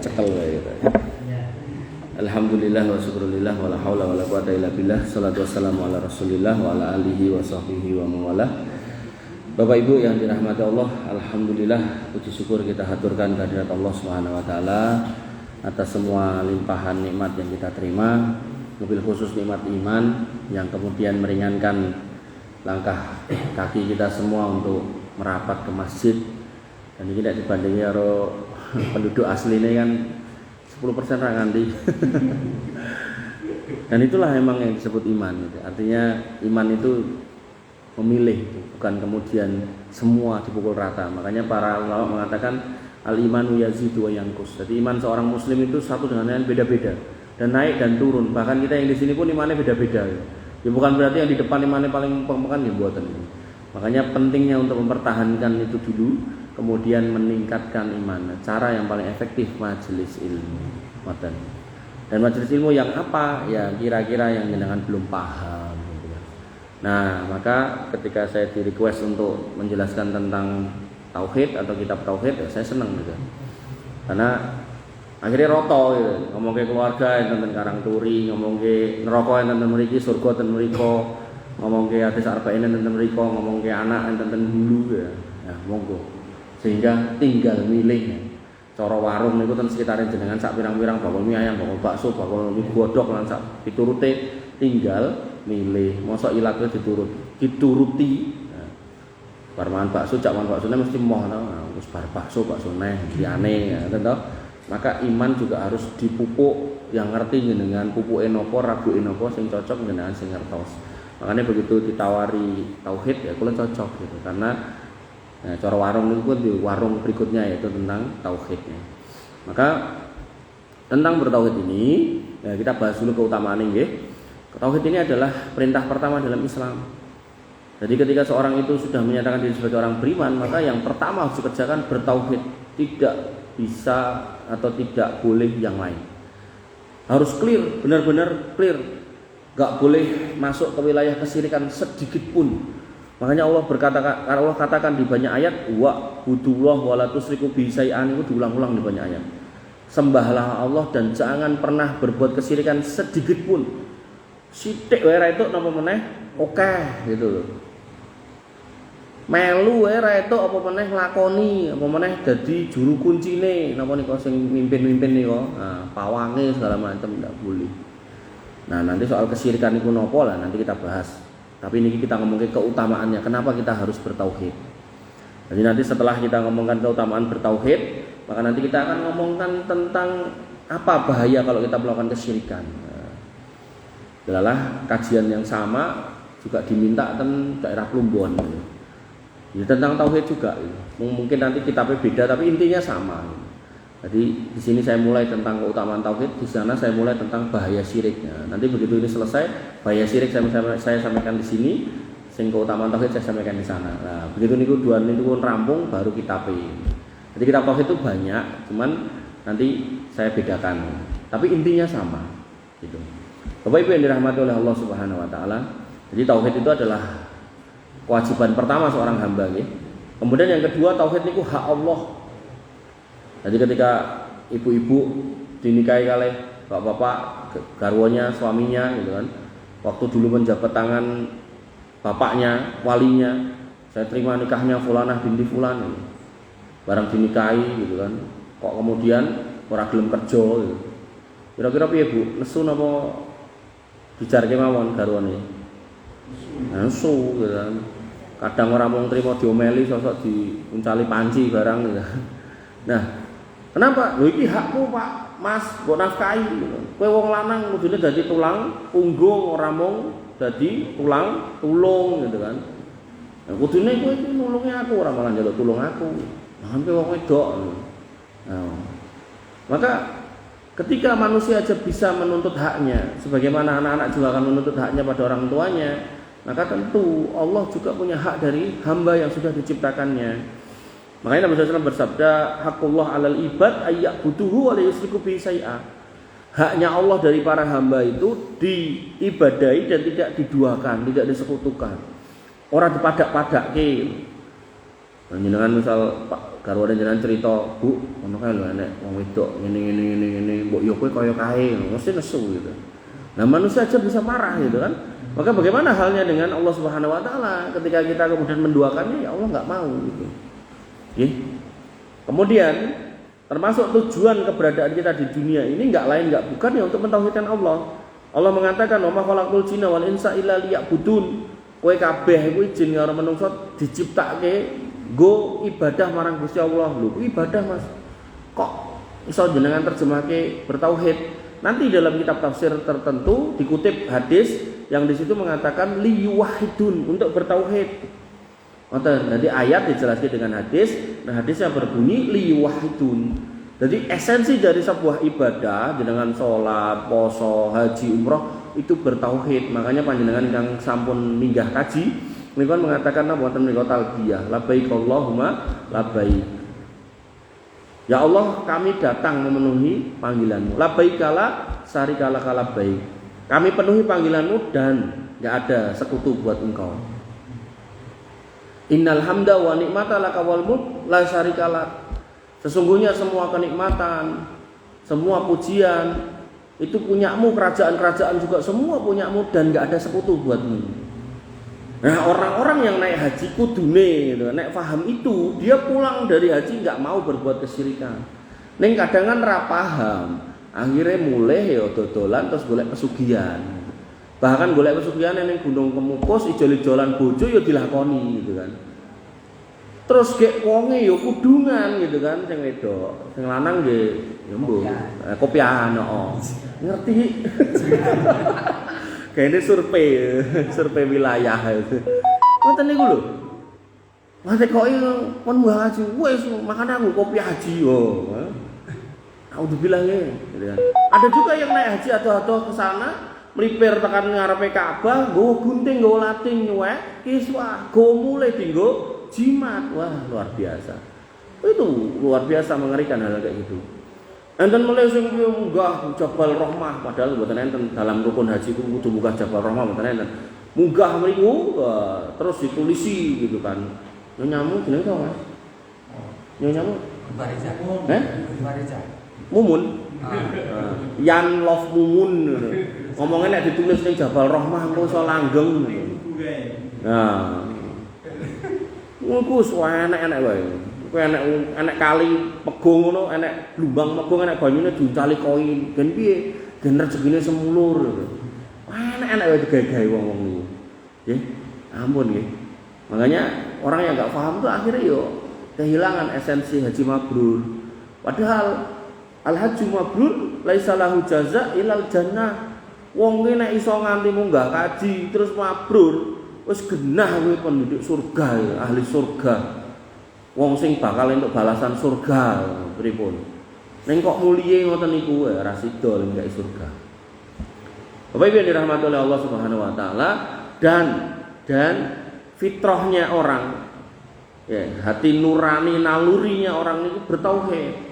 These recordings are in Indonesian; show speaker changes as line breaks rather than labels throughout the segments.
Cekel gitu. Alhamdulillah wa syukurillah wa la haula wa la quwata illa billah. Shalatu wassalamu ala Rasulillah wa ala alihi wa sahbihi wa mawalah. Bapak Ibu yang dirahmati Allah, alhamdulillah puji syukur kita haturkan kehadirat Allah Subhanahu wa taala atas semua limpahan nikmat yang kita terima, lebih khusus nikmat iman yang kemudian meringankan langkah kaki kita semua untuk merapat ke masjid. Dan ini tidak dibandingi karo penduduk asli ini kan 10% ra nganti. Dan itulah memang yang disebut iman gitu. Artinya iman itu memilih, bukan kemudian semua dipukul rata. Makanya para ulama mengatakan al-imanu yazidu wa yanqus. Jadi iman seorang muslim itu satu dengan lain beda-beda dan naik dan turun. Bahkan kita yang di sini pun imannya beda-beda. Ya bukan berarti yang di depan imannya paling pempekan ya buatan itu. Makanya pentingnya untuk mempertahankan itu dulu, kemudian meningkatkan iman. Cara yang paling efektif majelis ilmu. Dan majelis ilmu yang apa? Ya kira-kira yang jenengan belum paham. Nah, maka ketika saya di request untuk menjelaskan tentang tauhid atau kitab tauhid, ya saya senang gitu. Karena akhirnya roto gitu. Ngomong ke keluarga yang tentang karang turi, ngomong ke neraka yang tentang mriki, surga tentang mriko, ngomong ke hadis arba'in yang tentang mriko, ngomong ke anak yang tentang hulu ya. Ya, monggo. Sehingga tinggal milih. Cara warung niku ten sekitarin jenengan sak pirang-pirang bakul mie ayam, bakul bakso, bakul mie godhog lan sak piturute tinggal milih. Mosok ilate dituruti. Nah, bar mangan bakso cak mangan baksone mesti moh to. Nah, wis bar bakso neh liyane ya to. Maka iman juga harus dipupuk yang ngerti jenengan pupuke napa, raguke napa sing cocok jenengan sing ngertos. Makanya begitu ditawari tauhid ya kula cocok gitu karena nah, cara warung itu pun di warung berikutnya yaitu tentang tauhidnya. Maka tentang bertauhid ini ya kita bahas dulu keutamaan ini. Tauhid ini adalah perintah pertama dalam Islam. Jadi ketika seorang itu sudah menyatakan diri sebagai orang beriman, maka yang pertama harus dikerjakan bertauhid. Tidak bisa atau tidak boleh yang lain. Harus clear, benar-benar clear. Gak boleh masuk ke wilayah kesyirikan sedikit pun. Makanya Allah katakan di banyak ayat wa budullah wa la tusyriku bihi syai'an, itu diulang-ulang di banyak ayat. Sembahlah Allah dan jangan pernah berbuat kesyirikan sedikit pun. Sithik wae ra itu napa meneh oke gitu loh. Melu wae ra itu apa meneh nglakoni, apa meneh dadi juru kuncine napa nika sing mimpin-mimpin nika. Nah, pawange segala macam ndak boleh. Nah, nanti soal kesyirikan itu napa lah nanti kita bahas. Tapi ini kita ngomongin keutamaannya, kenapa kita harus bertauhid. Jadi nanti setelah kita ngomongkan keutamaan bertauhid, maka nanti kita akan ngomongkan tentang apa bahaya kalau kita melakukan kesyirikan. Adalah kajian yang sama juga diminta tentang daerah Plumbon. Ya, tentang tauhid juga. Mungkin nanti kitabnya beda, tapi intinya sama. Jadi di sini saya mulai tentang keutamaan tauhid, di sana saya mulai tentang bahaya syiriknya. Nanti begitu ini selesai, bahaya syirik saya sampaikan di sini, sing keutamaan tauhid saya sampaikan di sana. Nah, begitu niku dua niku rampung baru kitabnya. Jadi kitab tauhid itu banyak, cuman nanti saya bedakan. Tapi intinya sama, gitu. Bapak Ibu yang dirahmati oleh Allah Subhanahu wa taala. Jadi tauhid itu adalah kewajiban pertama seorang hamba nggih. Kemudian yang kedua, tauhid niku hak Allah. Jadi ketika ibu-ibu dinikahi kalih bapak-bapak, garwanya, suaminya gitu kan. Waktu dulu menjabat tangan bapaknya, walinya, saya terima nikahnya fulanah binti fulan gitu. Barang dinikahi gitu kan. Kok kemudian ora gelem kerja gitu. Kira-kira piye Bu? Nesu napa dijarke mawon garwane? Nesu gitu kan. Kadang ora mung trima diomeli sosok diuncali panci barang gitu. Nah, kenapa? Lho iki hakku Pak, Mas, mbok nafkahi. Kowe wong lanang kudune dadi tulang punggung ora mung dadi tulang tulung gitu kan. Nah, kudune kowe iki nulungi aku ora malah njaluk tulung aku. Sampe wong wedok. Nah, maka ketika manusia aja bisa menuntut haknya, sebagaimana anak-anak juga akan menuntut haknya pada orang tuanya, maka tentu Allah juga punya hak dari hamba yang sudah diciptakannya. Makanya Nabi SAW bersabda, haqqullah 'alal ibad ayya'buduhu wa la yusyriku bihi syai'a. Haknya Allah dari para hamba itu diibadahi dan tidak diduakan, tidak disekutukan. Ora dipadak-padake. Jenengan misal Pak garwane jenengan cerita, "Bu, ngono kae lho enek wong wedok ngene mbok yo kowe kaya kae." Mesti nesu gitu. Nah, manusia aja bisa marah gitu kan. Maka bagaimana halnya dengan Allah Subhanahu wa taala ketika kita kemudian menduakannya, ya Allah enggak mau gitu. Oke. Kemudian termasuk tujuan keberadaan kita di dunia ini enggak lain enggak bukan ya untuk mentauhidkan Allah. Allah mengatakan, "Wa ma khalaqul jinna wal insa illa liya'budun." Kowe kabeh kuwi jin karo manungsa diciptake nggo ibadah marang Gusti Allah. Lho, kuwi ibadah Mas. Kok iso jenengan terjemahke bertauhid? Nanti dalam kitab tafsir tertentu dikutip hadis yang di situ mengatakan liyuwahidun, untuk bertauhid. Jadi ayat dijelaskan dengan hadis, nah hadisnya berbunyi liyuwahidun. Jadi esensi dari sebuah ibadah dengan sholat, poso, haji, umroh itu bertauhid. Makanya panjenengan yang sampun minggah kaji, mereka mengatakan wonten menika talbiyah, labbaik Allahumma labbaik. Ya Allah, kami datang memenuhi panggilanmu. Labbaikala sarikala labbaik. Kami penuhi panggilanmu dan enggak ada sekutu buat engkau. Innal hamda wa ni'mata laka wal mulk la syarikala. Sesungguhnya semua kenikmatan, semua pujian itu punyamu, kerajaan-kerajaan juga semua punyamu dan enggak ada sekutu buatmu. Nah, orang-orang yang naik haji kudune gitu, naik paham itu, dia pulang dari haji enggak mau berbuat kesyirikan. Ning kadang kan ra paham, akhirnya mulai ya dodolan terus golek pesugihan. Bahkan golek pesugihan ning Gunung Kemukus ijol-ijolan bojo ya dilakoni gitu kan. Terus gek wonge ya kudungan gitu kan sing wedok, sing lanang nggih ya mbuh kopiahan ngerti. Kayaknya survei wilayah itu. Ngoten niku lho. Mate kok kon mbah haji wis makan aku kopi haji yo. Auzubillah gitu kan. Ada juga yang naik haji atau ke sana mlipir tekan ngarepe Ka'bah, nggawa gunting, nggawa lating nyuwek, kiswah, go mulai dinggo jimat. Wah, luar biasa. Itu luar biasa mengerikan hal kayak gitu. Enten mulai sing munggah Jabal Rahmah padahal mboten enten dalam rukun haji ku kudu munggah Jabal Rahmah mboten enten. Munggah mriku terus ditulisi gitu kan. Nyamu jenenge sapa Mas? Nyamu
Bariza. Bariza.
Mumun. Yan Love Mumun. Ngomongnya nek ditulis ning Jabal Rahmah engko iso langgeng. Nah. Ngono ku enak-enak wae. Kowe enek kali pego ngono, enek blumbang pego, enek banyune diuncali koin. Gen piye? Gen rezekine semulur. Enak-enak wae digawe wong-wong niku. Nggih. Ampun nggih. Makanya orang yang enggak paham tuh akhirnya yo kehilangan esensi haji mabrur. Padahal al haji mabrur laisa lahu jaza ilal jannah. Wong ki nek iso nganti munggah kaji terus mabrur, wis genah kuwi penduduk surga, ahli surga. Wong sing bakal entuk balasan surga pripun. Ning kok muliye ngoten niku ora sida nek surga. Bapak Ibu yang dirahmati oleh Allah Subhanahu wa taala dan fitrahnya orang ya, hati nurani nalurinya orang itu bertauhid.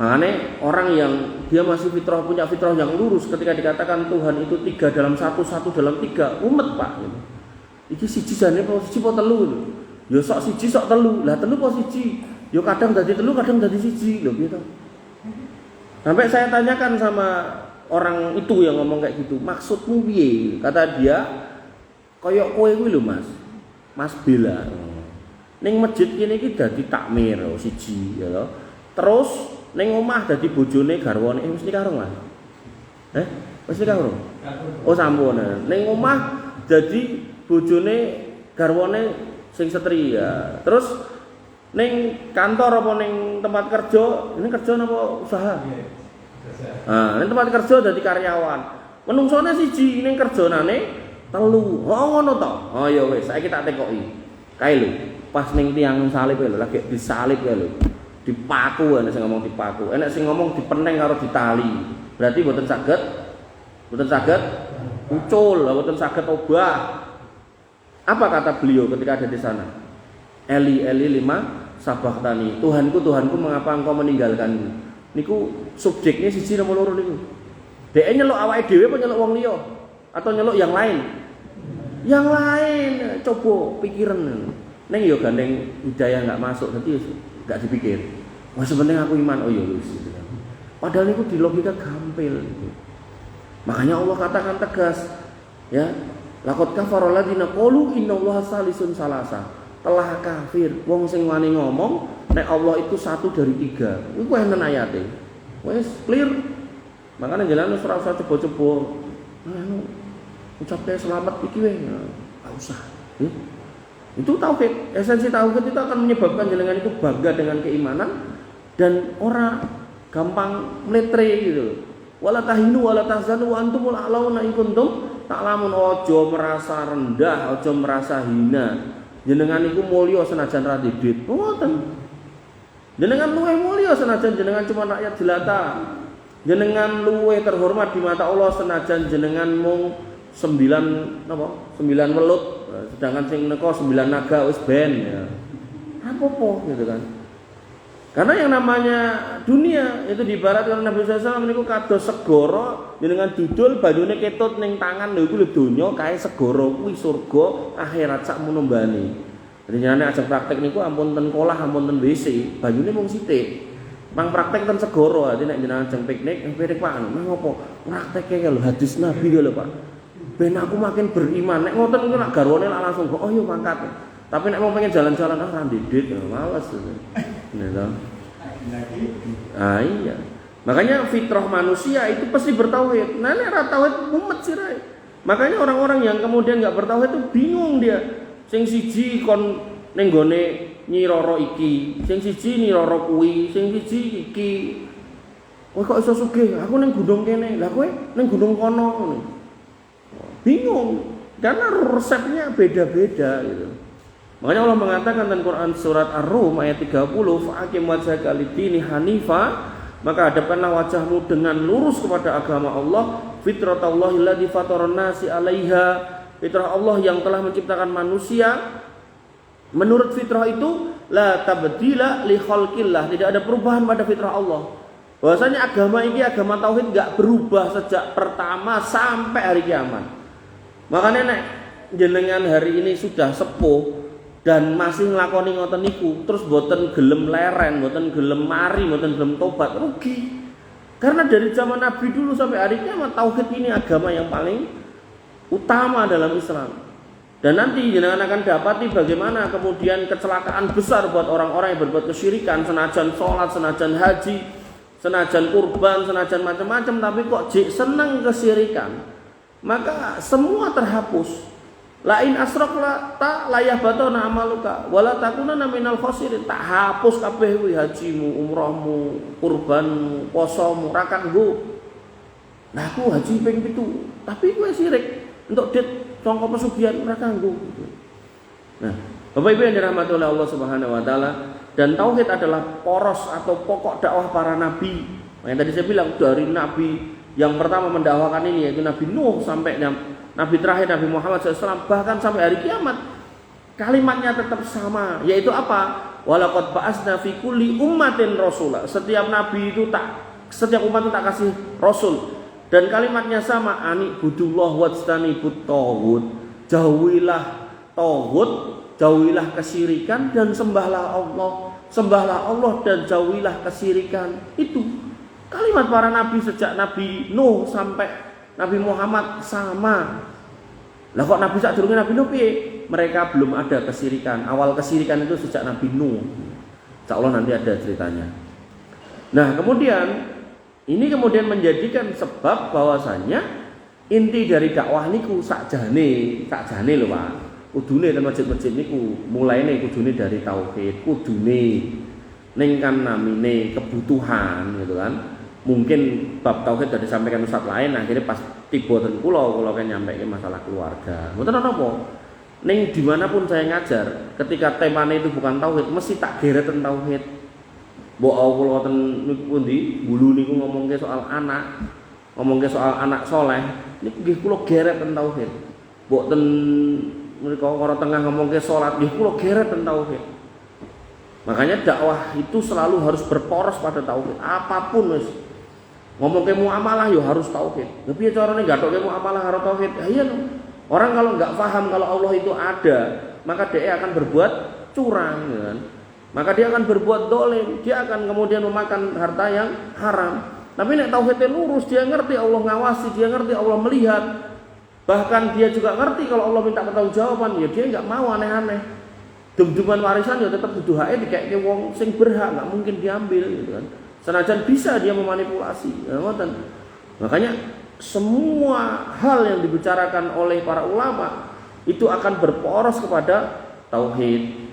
Makanya orang yang dia masih punya fitrah yang lurus ketika dikatakan Tuhan itu tiga dalam satu dalam tiga umat Pak. Iki siji jane apa siji apa telu. Ya sok siji sok telu. Lah telu apa siji? Ya kadang dadi telu, kadang dadi siji. Lho piye to? Sampai saya tanyakan sama orang itu yang ngomong kayak gitu, maksudmu piye? Kata dia, koyok kowe kuwi lho Mas. Mas Bela. Ning masjid kene iki dadi takmir siji ya lho. Terus ning omah dadi bojone garwane wis nikah rong Mas. Wis nikah rong? Oh sampun. Ning omah dadi bojone garwane sing setria. Terus ning kantor apa ning tempat kerja, ini kerja napa usaha? Nah, ning tempat kerja dadi karyawan. Menungsone siji ning kerjanane telu. Oh ngono to. Oh ya wis, saiki tak tekoki. Kae lho, pas ning tiang salib lho, lagi disalib kae lho. Dipaku ana sing ngomong dipaku, enek sing ngomong dipeneng karo ditali. Berarti mboten saged ucul, mboten saged obah. Apa kata beliau ketika ada di sana? Eli lima sabahtani. Tuhanku mengapa engkau meninggalkanku? Niku subjeknya siji nomor loro niku. Dhek nyeluk awake dhewe apa nyeluk wong liya? Atau nyeluk yang lain? Yang lain, coba pikiran. Neng yo gandeng hidayah nggak masuk, nanti nggak dipikir. Wah sebenarnya aku iman, oh ya wis. Gitu. Padahal itu di logika gampil. Gitu. Makanya Allah katakan tegas, ya, laqad kafara alladziina qalu innallaha salisun salasa. Telah kafir wong sing wani ngomong nek Allah itu satu dari tiga. Iku enten ayate. Wis clear. Makanya jalan ora usah coba-coba. Ucapke selamat iki wae. Enggak usah. Itu tauhid. Esensi tauhid itu akan menyebabkan jenengan itu bangga dengan keimanan dan ora gampang meletre gitu. Wala tahinu wala tahzanu wa antumul a'launa in kuntum ta'lamun. Ojo merasa rendah, ojo merasa hina. Jenengan iku mulya senajan ra didit. Ngoten. Jenengan luwih mulya senajan jenengan cuma rakyat jelata. Jenengan luwih terhormat di mata Allah senajan jenengan mung 9 welut. Sedangkan sing neko 9 naga wis ben ya. Apa-apa gitu kan. Karena yang namanya dunia itu diibaratkan Nabi SAW niku kados segara jenengan dudul banyune ketut ning tangan lho iku lho donya kae segara kuwi surga akhirat sak munumbane. Jadi jenengan ajeng praktek niku ampun ten kolah ampun ten WC banyune mung sithik. Mang praktek ten segara ati nek jenengan ajeng piknik pirik Pak mang opo prakteke lho hadis Nabi lho Pak. Ben aku makin beriman. Nek ngoten niku nak garwane langsung oh yo mangkat. Tapi nek mau pengen jalan-jalan ra ndidit males. Gitu. Ah iya. Makanya fitrah manusia itu pasti bertauhid. Nah nek ra tauhid mumet sirai. Makanya orang-orang yang kemudian enggak bertauhid itu bingung dia. Sing siji kon ning gone Nyi Roro iki, sing siji Nyi Roro kuwi, sing siji iki. Kowe kok iso sugih? Aku ning gunung kene. Lah kowe ning gunung kono ngene. Bingung karena resepnya beda-beda gitu. Makanya Allah mengatakan dalam Quran surat Ar-Rum ayat 30, fa'aqim wajhaka lid-dini hanifa, maka hadapkanlah wajahmu dengan lurus kepada agama Allah, fitratallahi allati fataran nasi 'alaiha, fitrah Allah yang telah menciptakan manusia. Menurut fitrah itu la tabdila li khalqillah, tidak ada perubahan pada fitrah Allah. Bahwasanya agama ini agama tauhid enggak berubah sejak pertama sampai hari kiamat. Makanya nek jenengan hari ini sudah sepuh dan masih nglakoni ngoten niku terus boten gelem leren, boten gelem mari, boten gelem tobat, rugi. Karena dari zaman Nabi dulu sampai hari kiamat tauhid ini agama yang paling utama dalam Islam. Dan nanti jenengan akan dapati bagaimana kemudian kecelakaan besar buat orang-orang yang berbuat kesyirikan, senajan sholat, senajan haji, senajan kurban, senajan macam-macam, tapi kok seneng kesyirikan, maka semua terhapus. Lain asrokla tak layah batona amaluka wala takunana minal khosirin, tak hapus kabeh kuwi hajimu, umrohmu, kurbanmu, posomu, ra kanggo. Nah aku haji ping 7, tapi kowe sirik untuk dit sangka pesugihan ra kanggo. Nah, Bapak Ibu yang dirahmati oleh Allah Subhanahu wa taala, dan tauhid adalah poros atau pokok dakwah para nabi. Yang tadi saya bilang dari nabi yang pertama mendakwakan ini yaitu Nabi Nuh sampai Nabi terakhir Nabi Muhammad SAW, bahkan sampai hari kiamat kalimatnya tetap sama, yaitu apa? Walaqad ba'atsna fi kulli ummatin rasula. Setiap nabi itu setiap umat itu tak kasih rasul, dan kalimatnya sama, ani budullah wajtanibut taghut. Jauhilah taghut, jauhilah kesyirikan dan sembahlah Allah. Sembahlah Allah dan jauhilah kesyirikan. Itu kalimat para nabi sejak Nabi Nuh sampai Nabi Muhammad sama. Lah kok Nabi sadurunge Nabi Nuh piye? Mereka belum ada kesyirikan. Awal kesyirikan itu sejak Nabi Nuh. Insyaallah nanti ada ceritanya. Nah, kemudian ini kemudian menjadikan sebab bahwasanya inti dari dakwah niku sakjane lho Pak. Kudune ten masjid-masjid niku mulaine kudune dari tauhid, kudune ning kan namine kebutuhan gitu kan. Mungkin bab tauhid sudah disampaikan ustaz lain, akhirnya pas tiba ten kula kan nyampein masalah keluarga. Mboten apa-apa. Ning dimanapun saya ngajar, ketika temanya itu bukan tauhid, mesti tak geret tentang tauhid. Mbok kula ten niku pundi, bulu niku ngomongke soal anak soleh, niku nggih kula geret tentang tauhid. Mbok ten mriko ora tengah ngomongke salat, nggih kula geret tentang tauhid. Makanya dakwah itu selalu harus berporos pada tauhid. Apapun wis ngomong ke muamalah yo harus tauhid. Tapi ya carane gathoke muamalah karo tauhid. Iya no. Orang kalau enggak paham kalau Allah itu ada, maka dia akan berbuat curang, ya kan? Maka dia akan berbuat dolim, dia akan kemudian memakan harta yang haram. Tapi nek tauhidnya lurus, dia ngerti Allah ngawasi, dia ngerti Allah melihat. Bahkan dia juga ngerti kalau Allah minta pertanggungjawaban, ya dia nggak mau aneh-aneh. Dum-duman warisan ya tetap dudu hae dikeke wong sing berhak, nggak mungkin diambil gitu kan. Senajan bisa dia memanipulasi. Ya, makanya semua hal yang dibicarakan oleh para ulama itu akan berporos kepada tauhid.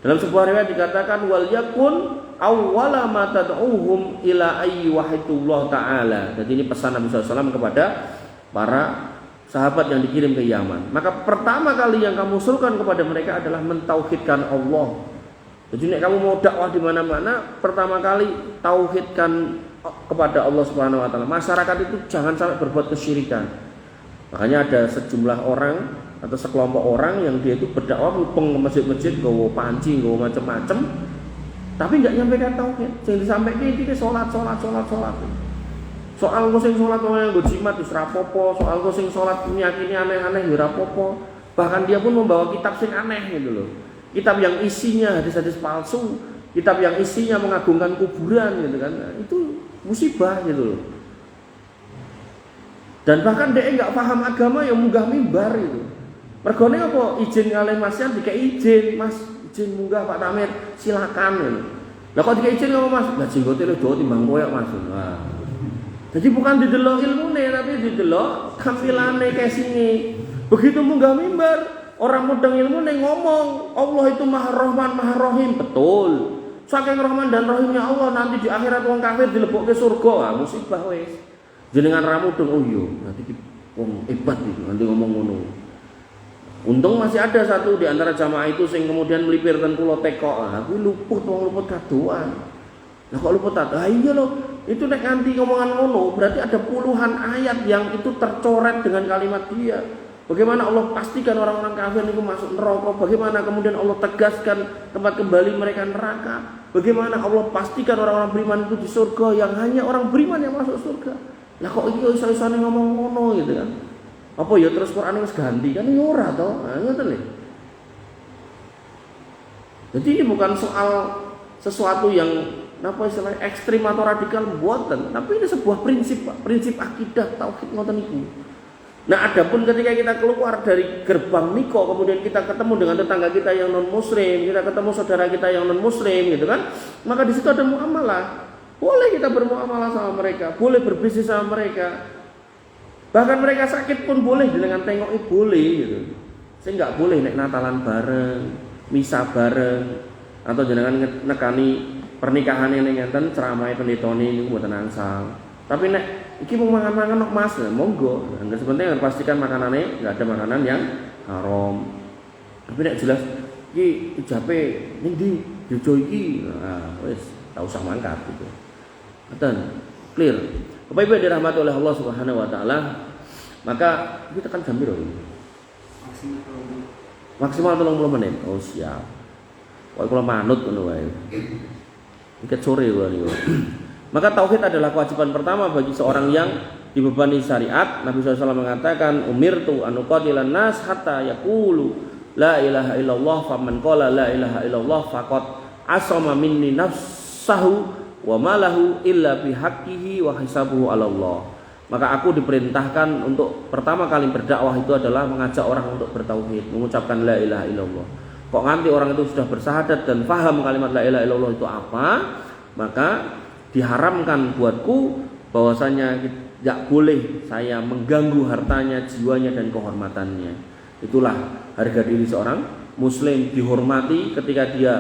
Dalam sebuah riwayat dikatakan wal yakun awwala ma tad'uhum ila ayyi wahidullah taala. Jadi ini pesan Nabi SAW kepada para sahabat yang dikirim ke Yaman. Maka pertama kali yang kamu usulkan kepada mereka adalah mentauhidkan Allah. Jadi nek kamu mau dakwah di mana-mana, pertama kali tauhidkan kepada Allah Subhanahu wa taala. Masyarakat itu jangan sampai berbuat kesyirikan. Makanya ada sejumlah orang atau sekelompok orang yang dia itu berdakwah mupeng ke masjid-masjid, gawa panci, gawa macam-macam, tapi nggak nyampaikan tauhid. Yang disampaikan itu sholat. Soal kau sing sholat orang yang jimat wis rapopo, soal kau sing sholat meyakini aneh-aneh ya rapopo. Bahkan dia pun membawa kitab sing aneh gitu loh. Kitab yang isinya hadis-hadis palsu, kitab yang isinya mengagungkan kuburan gitu kan. Nah, itu musibah gitu loh. Dan bahkan dia nggak paham agama yang munggah mimbar itu. Mergone apa izin kalih Masyan dikai izin, Mas, izin munggah Pak Tamir, silakan gitu. Lah kok dikai izin apa Mas? Lah jenggote lu do timbang koyo Mas. Nah. Jadi bukan didelok ilmune tapi didelok tampilane casing-e. Begitu munggah mimbar, orang mudeng ilmune ngomong, Allah itu Maha Rahman, Maha Rahim. Betul. Saking Rahman dan Rahimnya Allah nanti di akhirat wong kafir dilebokke surga. Ah, musibah wis. Jenengan ra mudeng oh iya, nanti wong hebat iki nanti ngomong ngono. Untung masih ada satu di antara jamaah itu sing kemudian melipir ten kula teko. Ah, kuwi luput wong luput kadoan. Lah kok luput ta? Ah iya loh. Itu nek nganti ngomongan ngono berarti ada puluhan ayat yang itu tercoret dengan kalimat dia. Bagaimana Allah pastikan orang-orang kafir itu masuk neraka? Bagaimana kemudian Allah tegaskan tempat kembali mereka neraka? Bagaimana Allah pastikan orang-orang beriman itu di surga yang hanya orang beriman yang masuk surga? Lah kok iki iso-isone ngomong ngono gitu kan? Apa ya terus Quran wis ganti kan ya ora to. Nah, ngoten lho. Jadi ini bukan soal sesuatu yang apa istilahnya ekstrim atau radikal mboten, tapi ini sebuah prinsip akidah tauhid ngoten niku. Nah, adapun ketika kita keluar dari gerbang niko, kemudian kita ketemu dengan tetangga kita yang non muslim, kita ketemu saudara kita yang non muslim gitu kan, maka di situ ada muamalah. Boleh kita bermuamalah sama mereka, boleh berbisnis sama mereka. Bahkan mereka sakit pun boleh dengan tengoki boleh gitu. Saya nggak boleh nek Natalan bareng, misa bareng, atau jenengan nekani pernikahan yang ngenten ceramah pendetone niku mboten angsal. Tapi nek iki mau mangan-mangan nok Mas, nah, monggo. Enggak sepenting pastikan makanannya enggak ada makanan yang haram. Tapi nek jelas iki ijabe ning ndi jojo iki, nah wis tak usah mangkat gitu. Ngoten. Clear. Bapak Ibu dirahmati oleh Allah Subhanahu wa taala, maka kita tekan jam piro iki? Maksimal 30 menit. Oh, siap. Kok kula manut ngono wae. Iki sore kula niku. Maka tauhid adalah kewajiban pertama bagi seorang yang dibebani syariat. Nabi SAW mengatakan, umirtu an uqatilan nas hatta yaqulu la ilaha illallah faman qala la ilaha illallah faqad asama minni nafsahu wa malahu illa bihaqqihi wa hisabuhu 'ala Allah. Maka aku diperintahkan untuk pertama kali berdakwah itu adalah mengajak orang untuk bertauhid, mengucapkan la ilaha illallah. Kok nanti orang itu sudah bersahadat dan paham kalimat la ilaha illallah itu apa, maka diharamkan buatku bahwasanya tidak boleh saya mengganggu hartanya, jiwanya dan kehormatannya. Itulah harga diri seorang muslim, dihormati ketika dia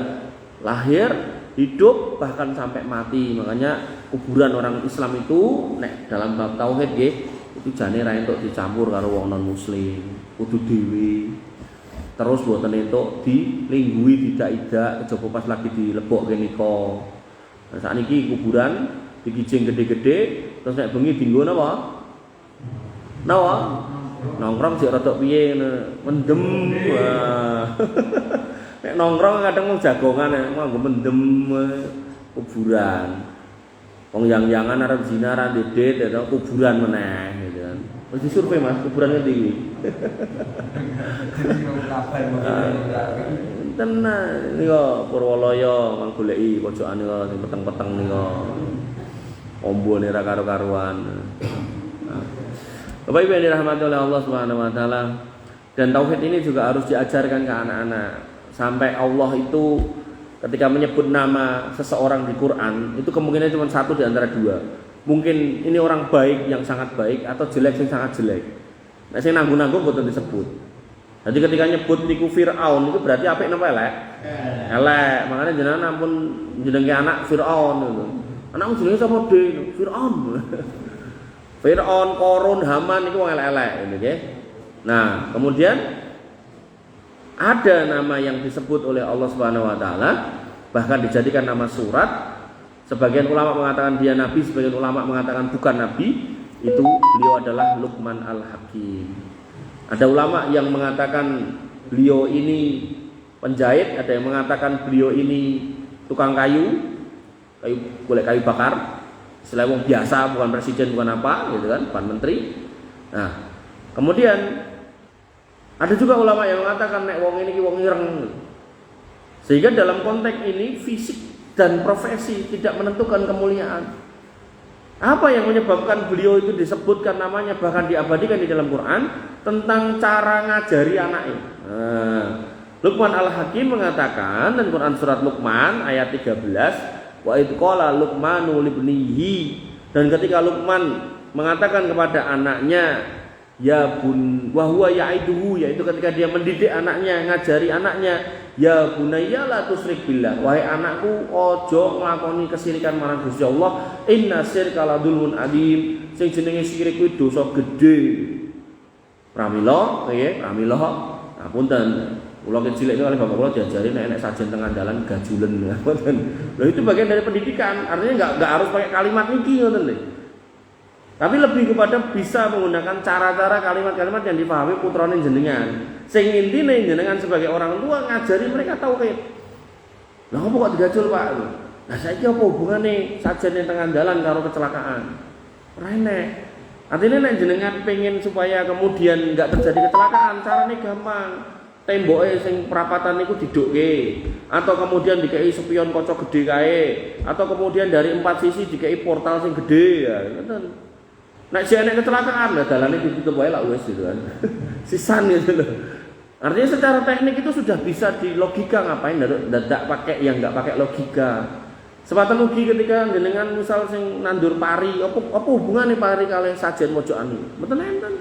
lahir, hidup, bahkan sampai mati. Makanya kuburan orang Islam itu nek dalam bab tauhid nggih itu jane ra entuk dicampur karo wong non muslim, kudu dhewe. Terus boten entuk dilingguhi tidak kejaba pas lagi dilebokke nika. Nah, sakniki kuburan digijing gede-gede terus nek bengi dienggo napa? Napa? Nongkrong sik rada piye mendem. Nek nongkrong kadang wong jagongan nganggo mendem kuburan. Wong yang-yangan arep zina ra dedet ya kuburan meneh gitu kan. Wis disurvei Mas, kuburan ngendi iki? tenan nika Purwalaya mang goleki pojokane kok sing peteng-peteng nika. Ombone ra karo-karuan. Nah. Bapak Ibu yang dirahmati oleh Allah Subhanahu wa taala, dan tauhid ini juga harus diajarkan ke anak-anak. Sampai Allah itu ketika menyebut nama seseorang di Quran, itu kemungkinan cuma satu di antara dua. Mungkin ini orang baik yang sangat baik atau jelek yang sangat jelek. Nah, sing nanggung-nanggung boten disebut. Jadi ketika nyebut niku Firaun itu berarti apik napa elek? Elek. Makanya jenengan ampun jenenge anak Firaun itu. Anakmu jenenge sapa, De? Firaun. Firaun, Qarun, Haman itu wong elek-elek ini nggih. Nah, kemudian ada nama yang disebut oleh Allah Subhanahu wa taala, bahkan dijadikan nama surat. Sebagian ulama mengatakan dia nabi, sebagian ulama mengatakan bukan nabi. Itu beliau adalah Luqman Al-Hakim. Ada ulama yang mengatakan beliau ini penjahit, ada yang mengatakan beliau ini tukang golek kayu bakar. Selain wong biasa, bukan presiden, bukan apa, gitu kan, bukan menteri. Nah, kemudian ada juga ulama yang mengatakan nek wong ini ki wong ireng. Sehingga dalam konteks ini fisik dan profesi tidak menentukan kemuliaan. Apa yang menyebabkan beliau itu disebutkan namanya bahkan diabadikan di dalam Quran tentang cara ngajari anaknya. Nah, Luqman Al-Hakim mengatakan dalam Quran surat Luqman ayat 13, wa idh qala Luqmanu libnihi, dan ketika Luqman mengatakan kepada anaknya ya bun wa huwa ya'iduhu, yaitu ketika dia mendidik anaknya, ngajari anaknya, ya bunayya la tusyrik billah, wahai anakku ojo nglakoni kesirikan marang Gusti Allah, inna syirka la dzulmun adzim, sing jenenge syirik kuwi dosa gedhe. Pramila nggih, pramila ngapunten. Kula cilik itu kali bapak kula diajari nek sajen tengah dalan gajulen. Lho itu bagian dari pendidikan. Artinya enggak harus pakai kalimat niki ngoten lho. Tapi lebih kepada bisa menggunakan cara-cara kalimat-kalimat yang dipahami putrane jenengan. Sing intine jenengan sebagai orang tua ngajari mereka tauhid. Lah opo kok digajul, Pak? Lah saiki apa hubungane sajen ning tengah dalan karo kecelakaan? Ora enek. Artinya nek jenengan pengen supaya kemudian enggak terjadi kecelakaan, carane gampang. Temboke sing perapatan niku didukke, atau kemudian dikei spion kaca gede kae, atau kemudian dari 4 sisi dikei portal sing gede ya, ngoten. Nek jane kecelakaan lah dalane ditutup wae lah wis gitu kan. Sisan gitu loh. Artinya secara teknik itu sudah bisa di logika, ngapain dadak pakai yang enggak pakai logika. Sepatah ugi ketika jenengan misal sing nandur pari, apa hubungane pari kalih sajen mojokan niku? Mboten enten.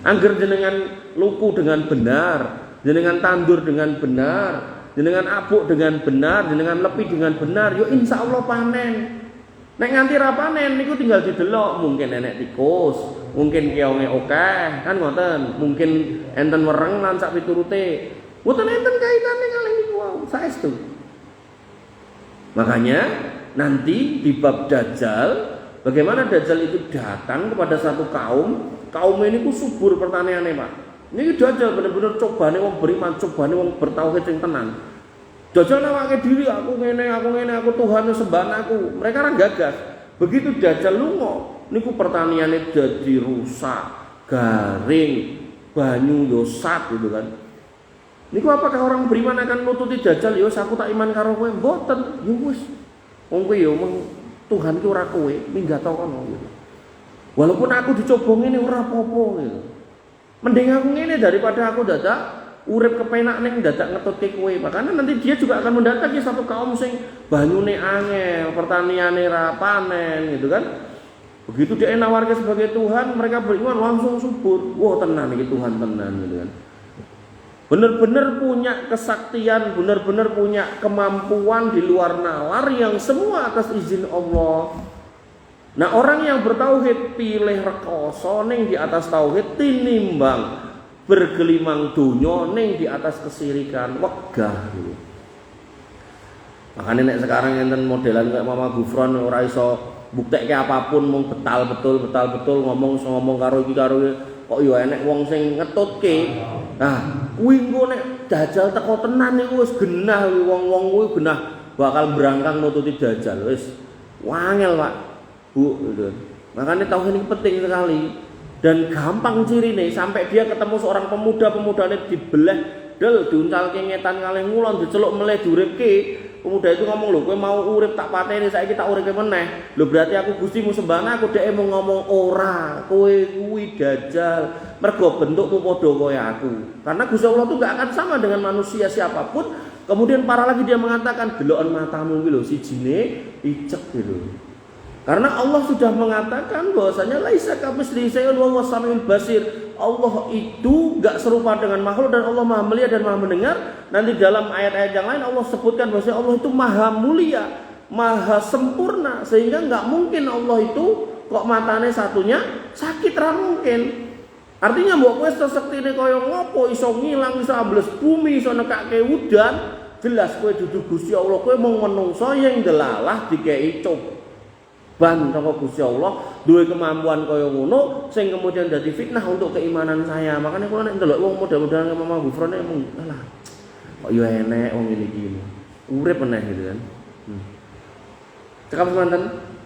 Angger jenengan luku dengan benar, jenengan tandur dengan benar, jenengan abuk dengan benar, jenengan lepi dengan benar, yo insya Allah panen. Nek nganti ra panen niku tinggal didelok, mungkin enek tikus, mungkin keonge akeh, kan ngoten, mungkin enten wereng lan sak piturute. Mboten enten kaitane kalih niku wae, saestu. Makanya nanti di bab Dajjal, bagaimana Dajjal itu datang kepada satu kaum ini ku subur pertaniannya, Pak. Ini Dajjal bener-bener cobane wong beriman, cobane wong bertauhid sing tenan. Dajjal nawake diri, aku ngene, aku Tuhan sembah aku. Mereka orang gagas. Begitu Dajjal lunga, niku pertaniannya jadi rusak, garing, banyu yo sat gitu kan. Niku apakah orang beriman akan nututi Dajjal, yo aku tak iman karo kowe? Mboten, yo wis. Wong kowe yo Tuhan ki ora kowe, minggat kono gitu. Walaupun aku dicoba ngene ora apa-apa gitu. Mending aku ngene daripada aku dadak urip kepenak ning dadak ngetutke kowe. Makanya nanti dia juga akan mendatangi satu kaum sing banyune angel, pertaniane ra panen gitu kan. Begitu dia nawarke sebagai Tuhan, mereka beriman langsung subur. Wah, tenan iki Tuhan tenan gitu kan. Benar-benar punya kesaktian, benar-benar punya kemampuan di luar nalar yang semua atas izin Allah. Nah, orang yang bertauhid pilih rekoso ning di atas tauhid tinimbang bergelimang donya ning di atas kesirikan, wegah gitu. Makanya nek sekarang enten modelan kayak Mama Gufron ora iso buktekke apapun, mung betal betul ngomong karo iki karo kok ya enek wong sing ngetutke. Nah, kuwi engko nek Dajjal teko tenan niku wis genah wong-wong kuwi genah bakal berangkang nututi Dajjal. Wis wangel, Pak. Bu gitu. Makanya tauhid ini penting sekali dan gampang cirine sampai dia ketemu seorang pemuda-pemudane dibelah bedel diuncalke ngetan kalih ngulon diceluk meleh diuripke. Pemuda itu ngomong, lho kowe mau urip tak pateni saiki tak uripe meneh. Lho berarti aku Gustimu sembahna aku dhek mau ngomong ora, kowe kuwi dajal. Mergo bentukmu padha kaya aku. Karena Gusti Allah tuh gak akan sama dengan manusia siapapun. Kemudian parah lagi dia mengatakan gelokan matamu kuwi lho sijine icek gitu. Karena Allah sudah mengatakan bahwasanya laisa kamitslihi syai'un wa huwas samiul basir. Allah itu gak serupa dengan makhluk dan Allah Maha melihat dan Maha mendengar. Nanti dalam ayat-ayat yang lain Allah sebutkan bahwasanya Allah itu Maha mulia, Maha sempurna, sehingga gak mungkin Allah itu kok matanya satunya sakit, ra mungkin. Artinya mbok kowe sesektine kaya ngopo iso ngilang, iso ambles bumi, iso nekake udan, jelas kowe dudu Gusti Allah, kowe mung menungso yang delalah dikei coban saka Gusti Allah, duwe kemampuan kaya ngono sing kemudian dadi fitnah untuk keimanan saya. Makanya kula nek ndelok wong model-model kaya Mama Gufron mung alah kok yo enek wong ngene iki. Urip meneh gitu kan. Cekap semanten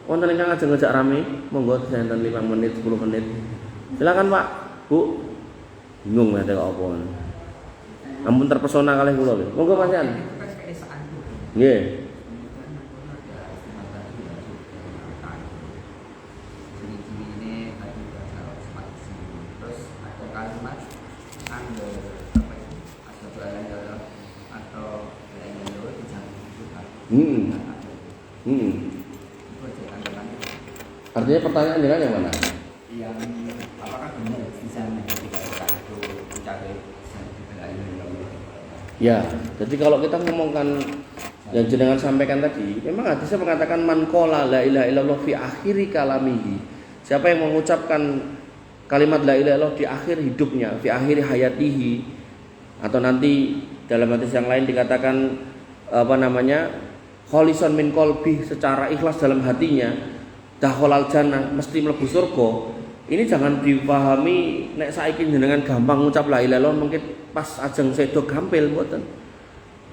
wonten ingkang ajeng ngejak rame, monggo senten 5 menit 10 menit. Silakan Pak, Bu. Bingung ya kok apa. Ampun terpesona kalih kula lho. Monggo Mas Yan. Nggih. Artinya pertanyaan dengan yang mana?
Yang apakah benar bisa ketika itu mencari
Ya, jadi kalau kita ngomongkan yang jenengan sampaikan tadi, memang hadisnya mengatakan man qala la ilaha illallah fi akhiri kalamihi. Siapa yang mengucapkan kalimat la ilaha illallah di akhir hidupnya, fi akhiri hayatihi, atau nanti dalam hadis yang lain dikatakan kholisan min qalbi, secara ikhlas dalam hatinya, dakhalal jannah, mesti mlebu surga. Ini jangan dipahami nek saiki jenengan gampang ngucap la ilaha illallah mungkin pas ajeng sedo gampil mboten.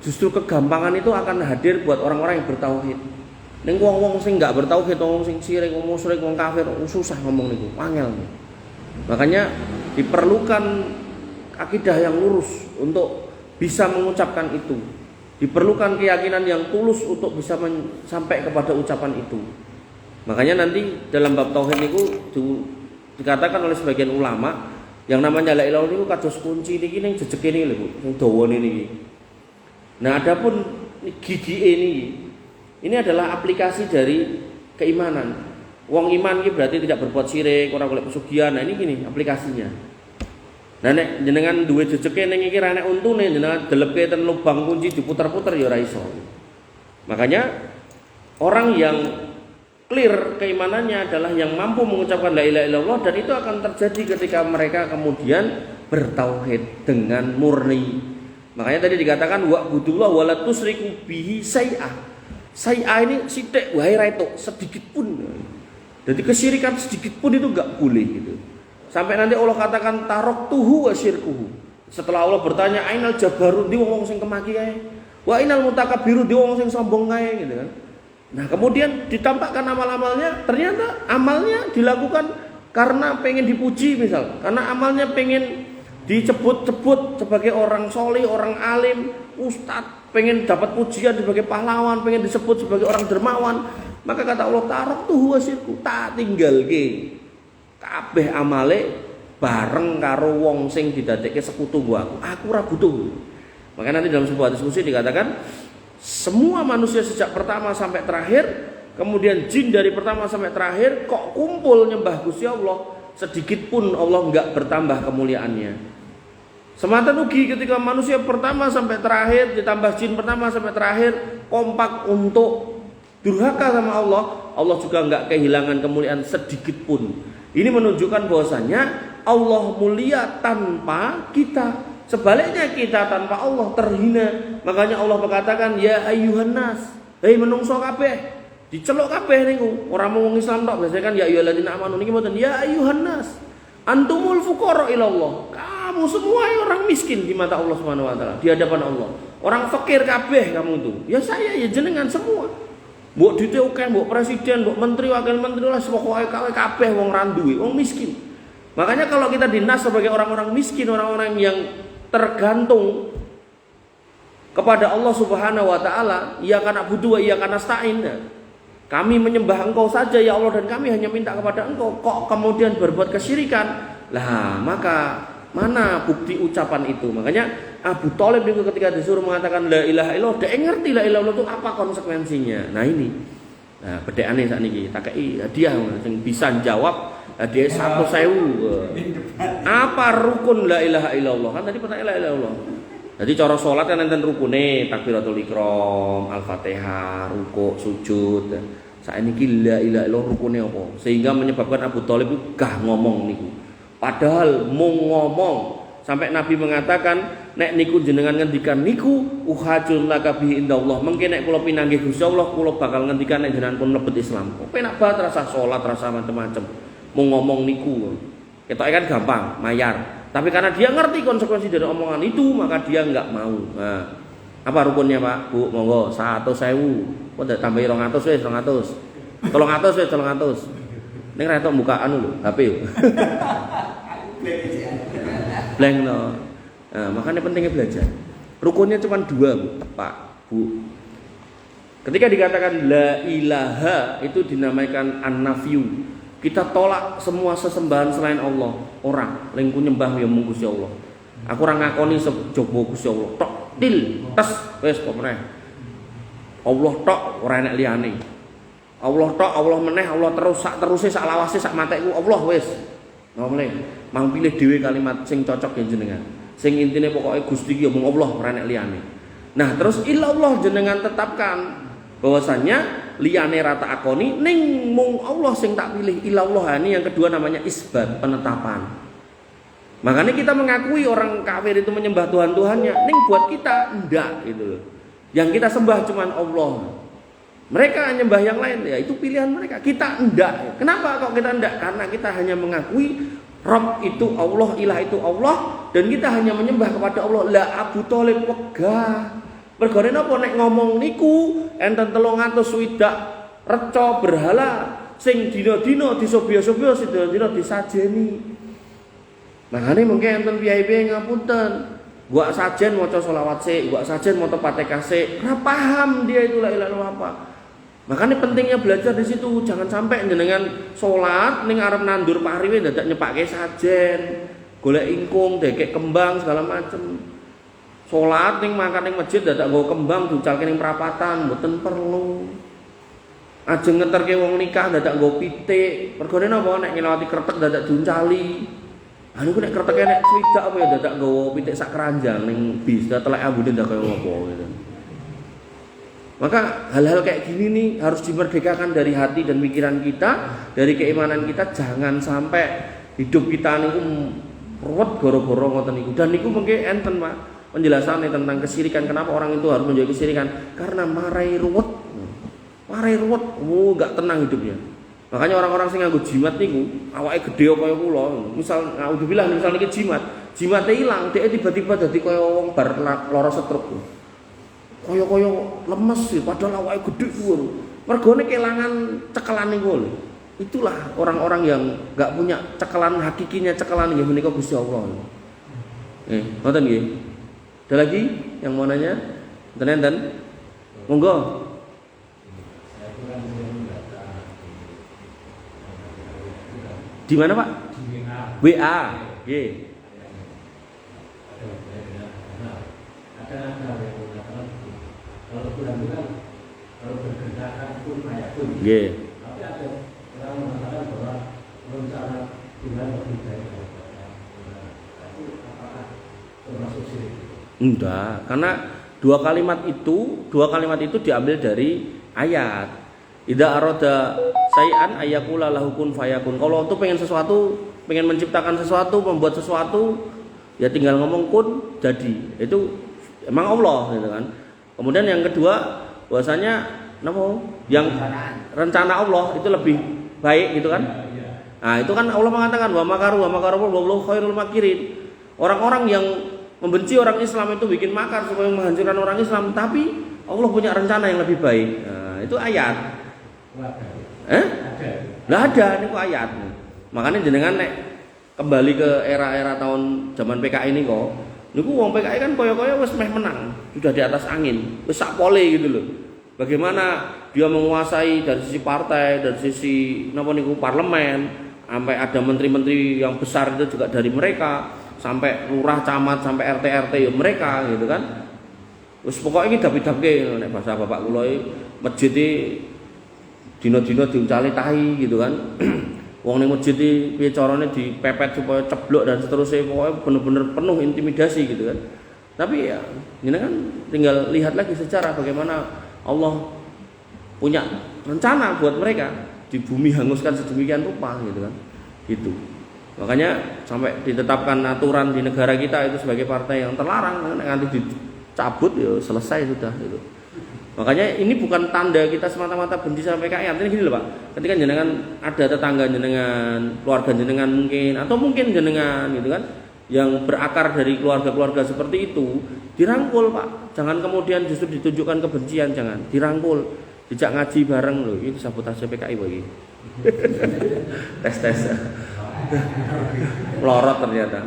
Justru kegampangan itu akan hadir buat orang-orang yang bertauhid. Ning wong-wong sing enggak bertauhid, wong sing sirik, wong musyrik, wong kafir, susah ngomong niku, angel. Makanya diperlukan akidah yang lurus untuk bisa mengucapkan itu. Diperlukan keyakinan yang tulus untuk bisa sampai kepada ucapan itu. Makanya nanti dalam bab tauhid niku dikatakan oleh sebagian ulama yang namanya la ilaha illallah niku kados kunci niki ning jejeke niki lho Bu, sing dawane niki. Nah, adapun gigi ini adalah aplikasi dari keimanan. Wong iman iki berarti tidak berbuat syirik, ora golek pesugihan. Nah, ini gini aplikasinya. Nah, nek jenengan duwe jejeke ning iki ra nek untune jenengan delepke ten lubang kunci diputer-puter ya ora iso. Makanya orang yang clear keimanannya adalah yang mampu mengucapkan la ilaha illallah, dan itu akan terjadi ketika mereka kemudian bertauhid dengan murni. Makanya tadi dikatakan wa'budullah wa la tusyriku bihi syai'a. Syai'a ini sithik wae ra itu, sedikit pun. Jadi kesyirikan sedikit pun itu enggak boleh gitu. Sampai nanti Allah katakan taraktuhu wa syirkuhu. Setelah Allah bertanya ainal jabarun, di wong sing kemaki kae. Wa ainal mutakabbiru, di wong sing sombong kae gitu kan. Nah, kemudian ditampakkan amal-amalnya, ternyata amalnya dilakukan karena pengen dipuji misal, karena amalnya pengen dicebut-cebut sebagai orang soleh, orang alim, ustadz, pengen dapat pujian sebagai pahlawan, pengen disebut sebagai orang dermawan. Maka kata Allah, taraktuhu wa syirku, tak tinggalke kabeh amale bareng karo wong sing didadekke sekutu aku ora butuh. Maka nanti dalam sebuah diskusi dikatakan semua manusia sejak pertama sampai terakhir, kemudian jin dari pertama sampai terakhir kok kumpul nyembah Gusti Allah, sedikit pun Allah enggak bertambah kemuliaannya. Semata ugi ketika manusia pertama sampai terakhir ditambah jin pertama sampai terakhir kompak untuk durhaka sama Allah, Allah juga enggak kehilangan kemuliaan sedikit pun. Ini menunjukkan bahwasanya Allah mulia tanpa kita. Sebaliknya kita tanpa Allah terhina. Makanya Allah berkatakan ya ayyuhan nas, hei menungso kabeh, diceluk kabeh niku. Ora mung wong Islam tok, biasanya kan ya ayyuhalladzina amanu niki mboten ya ayyuhan nas. Antumul fuqara ilallah. Kamu semua orang miskin di mata Allah Subhanahu wa taala, di hadapan Allah. Orang fakir kabeh kamu itu. Ya saya ya jenengan semua. Mbok diteukeh, mbok presiden, mbok menteri, wakil menteri lah pokoke kabeh wong ra duwe, wong miskin. Makanya kalau kita dinas sebagai orang-orang miskin, orang-orang yang tergantung kepada Allah Subhanahu wa taala, iyyaka na'budu wa iyyaka nasta'in. Kami menyembah Engkau saja ya Allah dan kami hanya minta kepada Engkau. Kok kemudian berbuat kesyirikan? Lah, maka mana bukti ucapan itu? Makanya Abu Thalib itu ketika disuruh mengatakan la ilaha illallah, dia ngerti la ilaha illallah itu apa konsekuensinya. Nah ini. Nah, bedane sakniki tak kei hadiah sing bisa jawab hadiah 1.000. Apa rukun la ilaha illallah? Kan tadi pertanyaan la ilaha illallah. Jadi cara sholat kan enten rukune, takbiratul ihram, al-fatihah, rukuk, sujud. Saiki la ilaha illallah rukune apa? Sehingga menyebabkan Abu Thalib itu gah ngomong niku. Padahal mau ngomong sampai Nabi mengatakan nek niku jenengan ngendikan niku uhajul laka bihi indallah. Mengke nek kula pinanggih Gusti Allah kula bakal ngendikan nek jenengan pun mlebet Islam. Kok penak banget rasa sholat, rasa macam-macam. Mau ngomong niku. Ketoke kan gampang, mayar. Tapi karena dia ngerti konsekuensi dari omongan itu, maka dia nggak mau. Nah, apa rukunnya Pak? Bu, monggo 100.000. Kok ndak tambahi 200 wis 200. 300 wis 300. Ning ra tok buka anu lho, HP yo. Blank no. Nah, makanya pentingnya belajar. Rukunnya cuma 2, Bu, Pak, Bu. Ketika dikatakan la ilaha itu dinamakan an-nafyu. Kita tolak semua sesembahan selain Allah. Orang lengku nyembah ya mung Gusti Allah. Aku ora ngakoni sejaba Gusti Allah. Tok til tes wis kok meneh. Allah tok ora enek liyane. Allah tok, Allah meneh, Allah terus sak teruse sak lawase sak mateku Allah wis. Ngomong mang pilih dhewe kalimat sing cocok ya jenengan. Sing intine pokoke Gusti ki ya mung Allah ora enek liyane. Nah, terus illallah jenengan tetapkan bahwasanya liyane rata akoni ning mung Allah sing tak pilih ilallah. Ini yang kedua namanya isbat, penetapan. Makanya kita mengakui orang kafir itu menyembah Tuhan-Tuhannya, ning buat kita enggak gitu. Yang kita sembah cuman Allah. Mereka nyembah yang lain, ya itu pilihan mereka. Kita enggak. Kenapa kok kita enggak? Karena kita hanya mengakui Rabb itu Allah, ilah itu Allah, dan kita hanya menyembah kepada Allah. La Abu Thalib wegah. Pergane napa nek ngomong niku enten 300 swidak reca berhala sing dina-dina disobya-sobya sing dina disajeni. Makane mungkin enten piye-piye ngapunten. Gua sajen maca selawat sik, gua sajen maca Fatihah sik. Ora paham dia itu la ilaha illallah apa. Makanya pentingnya belajar di situ. Jangan sampai jenengan salat ning arep nandur pariwe dadak nyepake sajen, golek ingkung, dekek kembang segala macem. Salat ning makan ning masjid dadak nggo kembang diucalke ning perapatan mboten perlu. Ajeng ngeterke wong nikah dadak nggo pitik. Pergone napa nek ngelawati kretek dadak diuncali. Ah niku nek kreteke nek swidak apa ya dadak nggo pitik sak keranjang ning bis telek ambune ndak kaya ngopo gitu. Maka hal-hal kayak gini nih harus dimerdekakan dari hati dan pikiran kita, dari keimanan kita. Jangan sampai hidup kita niku ruwet gara-gara ngoten niku. Dan niku mengke enten Pak penjelasannya tentang kesirikan. Kenapa orang itu harus menjauhi kesirikan? Karena marai ruwet, gak tenang hidupnya. Makanya orang-orang sing nganggo jimat niku awake gede kaya kula. Misal naudzubillah misal niki jimate ilang, dhek tiba-tiba dadi kaya wong bar lara stroke. Kaya lemes sih padahal awake gede kuwi. Mergone kelangan cekelan niku lho. Itulah orang-orang yang gak punya cekelan hakikinya, cekelan nggih menika Gusti Allah. Ngoten nggih. Ada lagi yang mau nanya? Enten? Monggo. Di mana Pak? WA. Nggih. Kalau bergerak pun mayatun. Nggih. Tapi ada orang mengatakan bahwa rencana Tuhan lebih baik daripada itu apakah termasuk syirik? Enggak, karena dua kalimat itu diambil dari ayat. Idza arada sayan ayakula lahu kun fayakun. Kalau itu pengen sesuatu, pengen menciptakan sesuatu, membuat sesuatu, ya tinggal ngomong kun jadi. Itu emang Allah gitu kan. Kemudian yang kedua, bahwasanya yang rencana Allah itu lebih baik gitu kan. Nah, itu kan Allah mengatakan wa makaru wallahu khairul makirin. Orang-orang yang membenci orang Islam itu bikin makar supaya menghancurkan orang Islam, tapi Allah punya rencana yang lebih baik. Nah, itu ayat. Lah ada niku ayat. Makanya jenengan nek kembali ke era-era tahun zaman PKI ini kok, Niku wong PKI kan kaya-kaya wis meh menang, sudah di atas angin, wis sak pole gitu loh. Bagaimana dia menguasai dari sisi partai, dari sisi napa niku parlemen, sampai ada menteri-menteri yang besar itu juga dari mereka, sampai lurah, camat, sampai RT RT ya mereka gitu kan. Wis pokoke iki dapet-dapke nek bahasa bapak kula masjid iki dina-dina diuncali tahi gitu kan. Wong ning masjid iki piye carane dipepet supaya ceblok dan seterusnya, pokoknya bener-bener penuh intimidasi gitu kan. Tapi ya ini kan tinggal lihat lagi secara bagaimana Allah punya rencana buat mereka di bumi hanguskan sedemikian rupa gitu kan. Gitu. Makanya sampai ditetapkan aturan di negara kita itu sebagai partai yang terlarang, nanti dicabut ya selesai sudah gitu. Makanya ini bukan tanda kita semata-mata benci sama PKI. Artinya gini loh Pak, ketika jenengan ada tetangga jenengan, keluarga jenengan mungkin, atau mungkin jenengan gitu kan, yang berakar dari keluarga-keluarga seperti itu, dirangkul Pak. Jangan kemudian justru ditunjukkan kebencian, jangan. Dirangkul, dijak ngaji bareng loh. Itu sabotase PKI bagi. Tes. Lorot ternyata.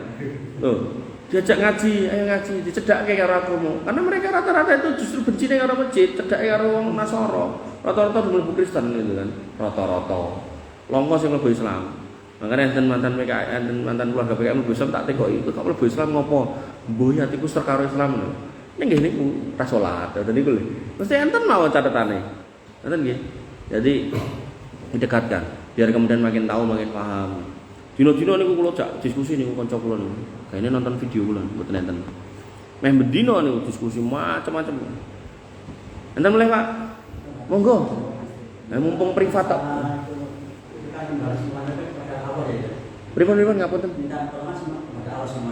Tuh. Diajak ngaji, ayo ngaji, dicedhakke karo agama. Karena mereka rata-rata itu justru bencine karo masjid, cedhake karo wong Nasara. Rata-rata mlebu Kristen gitu kan. Rata-rata. Longko sing mlebu Islam. Makanya enten mantan PKI, enten mantan keluarga PKI mlebu Islam tak tekoki, kok mlebu Islam ngopo? Mbuh atiku ser karo Islam lho. Ning nggih niku ra salat, ngoten niku lho. Mesti enten mawon catetane. Ngoten nggih. Jadi didekatkan biar kemudian makin tahu, makin paham. Dino-dino niku kula jak diskusi niku kanca kula niku. Kayane nonton video kula mboten enten. Meh bendino niku diskusi macam-macam. Enten mulai Pak. Monggo. Nah, mumpung privat tok. Pripun ngapunten?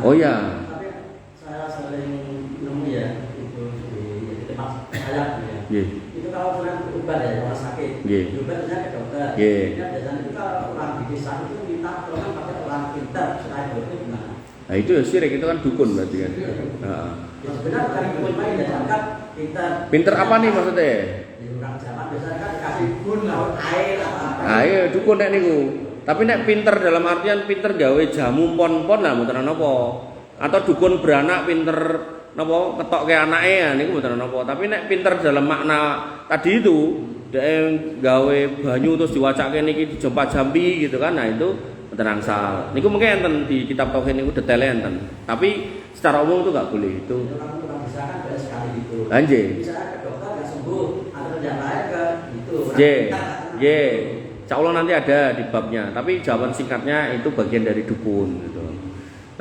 Oh iya.
Tapi saya sering nemu ya itu di tempat saya ya.
Nggih.
Itu kalau orang berobat ya, orang sakit.
Nggih.
Berobatnya ke dokter.
Nggih.
Biasanya itu kalau orang di desa itu minta tolong pakai orang pintar supaya dokter gimana?
Nah itu ya syirik, itu kan dukun berarti kan. Heeh.
Ya, sebenarnya bukan dukun main, biasanya kan pintar.
Pinter apa nih maksudnya?
Di orang zaman biasanya kan dikasih bun, laut air apa-apa.
Ah iya dukun nek niku. Tapi nek pinter dalam artian pinter gawe jamu pon-pon lah mboten napa. Atau dukun beranak pinter napa ketokke anake ya niku mboten napa. Tapi nek pinter dalam makna tadi itu dhek gawe banyu terus diwacake niki dijompa jambi gitu kan. Nah itu mboten angsal. Niku mungkin enten di kitab tauhid niku detailnya enten. Tapi secara umum itu enggak boleh itu.
Kalau orang bisa kan banyak sekali gitu.
Anjing.
Bisa ke dokter nggak sembuh, atau yang lain ke itu.
Ye. Insya Allah nanti ada di babnya. Tapi jawaban singkatnya itu bagian dari dukun gitu.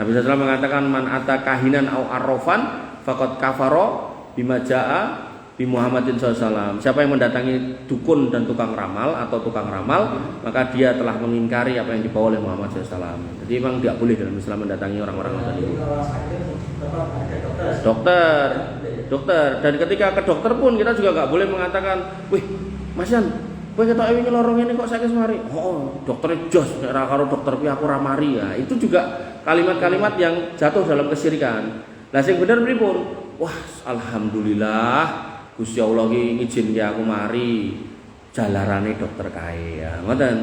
Nabi SAW mengatakan man ata kahinan au arrofan faqad kafaro bima jaa bi Muhammadin SAW. Siapa yang mendatangi dukun dan tukang ramal atau tukang ramal, maka dia telah mengingkari apa yang dibawa oleh Muhammad SAW. Jadi memang tidak boleh dalam Islam mendatangi orang-orang tadi. Dokter. Dan ketika ke dokter pun kita juga nggak boleh mengatakan, wih, Mas Yan, kowe ketok wingi lorong ini kok sakit semari. Oh, dokternya jos, nek ra karo dokter kuwi aku ra mari ya. Itu juga kalimat-kalimat yang jatuh dalam kesyirikan. Lah sing bener pripun? Wah, alhamdulillah Gusti Allah ki ngijinke aku mari. Jalarane dokter kae ya. Ngoten.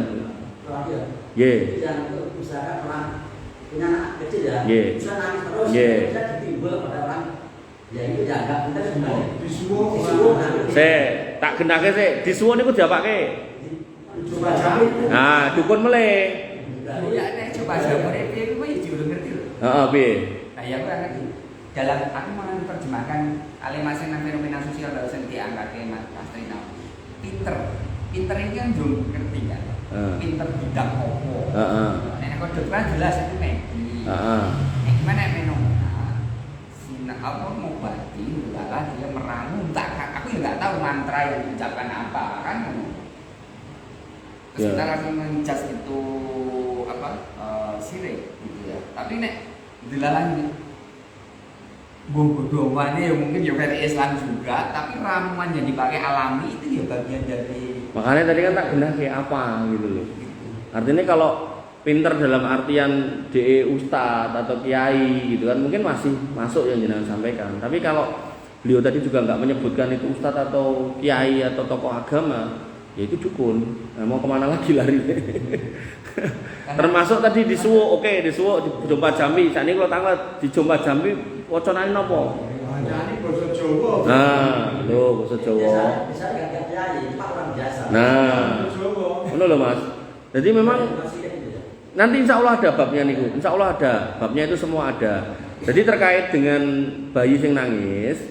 Nggih.
Yang misalkan orang punya anak kecil ya,
Nggih.
bisa nangis terus,
Nggih.
bisa ditimbul pada orang. Ya itu ya enggak bener sebenarnya.
Disuwun.
Tak genake sik, disuwun niku diapake.
Coba jamin.
Nah, dukun meleh.
Ya nek coba jamure piye kuwi juga ngerti lho.
Heeh, piye?
Nah, ya aku ngerti. Dalam aku mau menerjemahkan kalimat fenomena sosial kalau sing diangkat Mas Trina. Pinter ini kan belum ngerti kan. Pinter bidang apa.
Heeh.
Nek kedokteran jelas itu nek.
Heeh.
Nek gimana fenomena? Sina apa mau bati adalah dia meramu tak aku ya enggak tahu mantra yang diucapkan apa kan. Terus kita langsung menjudge itu apa sirik gitu ya. Tapi nek dilalang bodoh-bodohane ya mungkin ya kayak Islam juga, tapi ramuan yang dipakai alami itu ya bagian dari.
Makanya tadi kan tak genah kayak apa gitu loh. Artinya kalau pinter dalam artian DE ustadz atau kiai gitu kan mungkin masih masuk yang jenengan sampaikan. Tapi kalau beliau tadi juga nggak menyebutkan itu ustadz atau kiai atau tokoh agama, ya itu dukun. Nah, mau kemana lagi lari? Termasuk tadi disuwo, oke disuwo di Jompa Jambi. Saat ini kalau tanggal di Jompa Jambi wacanane napa?
Wacane basa Jawa.
Nah, lho basa Jawa.
Bisa ganti kiai, Pak orang biasa.
Nah,
Jawa.
ngono lho Mas. Jadi memang nanti insya Allah ada babnya niku. Insya Allah ada babnya, itu semua ada. Jadi terkait dengan bayi sing nangis,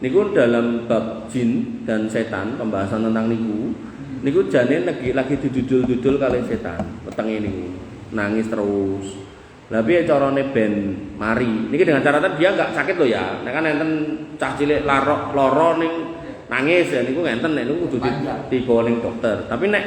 niku dalam bab jin dan setan, pembahasan tentang niku jane lagi didudul-dudul kali setan, wetenge niku. Nangis terus. Lah piye carane ben mari? Niki dengan catatan dia enggak sakit loh ya. Nek kan enten cah cilik loro ning nangis ya niku ngenten nek niku kudu digawa ning dokter. Tapi nek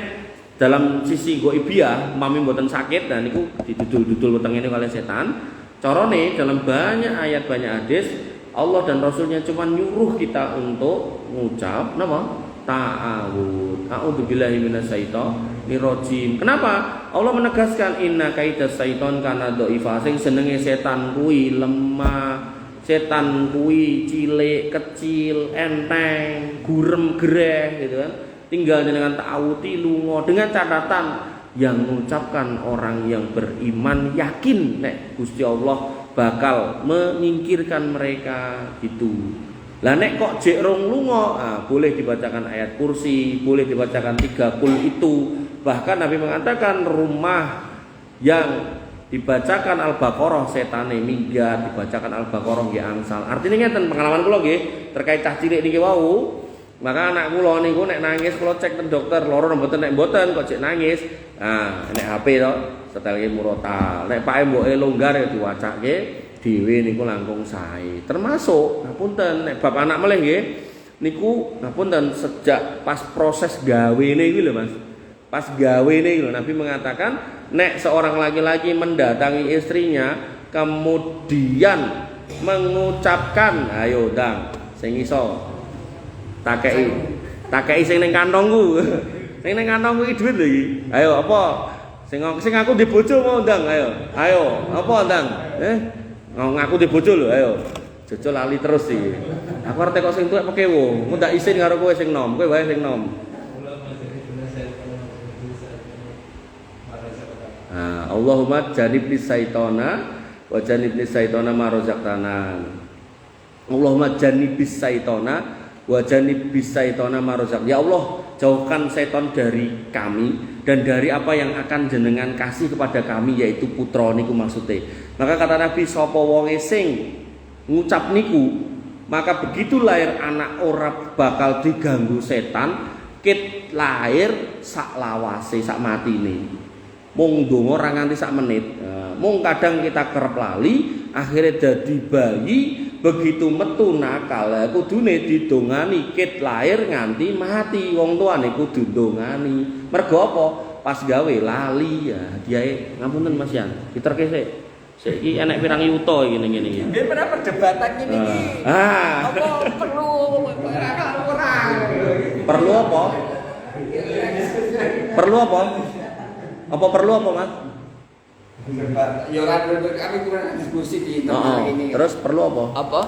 dalam sisi goibiyah mami mboten sakit dan niku didudul-dudul wetenge kali setan. Carane dalam banyak ayat banyak hadis Allah dan Rasulnya cuma nyuruh kita untuk ngucap nama ta'awud. A'udzubillahi minasyaitonir rajim. Kenapa? Allah menegaskan inna kaidas syaiton kana dhaifa. Sing senenge setan kuwi lemah. Setan kuwi cilik, kecil, enteng, gurem greh gitu kan. Tinggal dengan ta'awuti lunga dengan catatan yang mengucapkan orang yang beriman yakin nek Gusti Allah bakal menyingkirkan mereka gitu. Lah nek kok jek rong lunga, boleh dibacakan ayat kursi, boleh dibacakan 3 kul itu. Bahkan Nabi mengatakan rumah yang dibacakan Al-Baqarah setane minggat, dibacakan Al-Baqarah nggih angsal. Artinya ngeten pengalaman kula nggih terkait cah cilik niki wau. Maka anak kula niku nek nangis kula cek ten dokter, loro mboten nek mboten kok cek nangis. Nek HP to setelke murotal. Nek pake mboke longgar ya diwacake dhewe niku langkung sae. Termasuk ngapunten nek bab anak melih nggih niku ngapunten sejak pas proses gawene iki lho Mas. Pas gawene iki lho Nabi mengatakan nek seorang laki-laki mendatangi istrinya kemudian mengucapkan ayo ndang sing iso takei sing ning kantongku. Sing ning kantongku iki dhuwit lho iki. Ayo apa? Sing aku di bojo mau ndang ayo. Ayo, apa ndang? Ngaku di bojo lho ayo. Jojo lali terus iki. Aku arep kok sing tuwek pekewo. Engko ndak isin karo kowe sing nom. Kowe wae sing nom. Allahumma janibni syaitona wa janibni syaitona ma razaqtana. Allahumma janibis syaitona wa janibis syaitona ma razaq. Ya Allah, jauhkan setan dari kami dan dari apa yang akan jenengan kasih kepada kami yaitu putra niku maksude. Maka kata Nabi sapa wonge sing ngucap niku maka begitu lahir anak ora bakal diganggu setan kit lahir sak lawase sak matine. Mung ndonga ora nganti sak menit. Mung kadang kita kerep lali akhirnya dadi bayi begitu metu nakal kudune didongani kit lahir nganti mati. Wong tuane kudu ndongani. Mergo apa? Pas gawe lali ya diae ngapunten Mas Yan. Diterke sik. Saiki enek pirang yuta iki ngene iki.
Nggih pernah perdebatan ngene iki. Apa perlu ora?
Perlu apa? Perlu apa? Apa perlu apa Mas?
Ya ora kami kurang diskusi di internal ini.
Terus perlu apa?
Apa?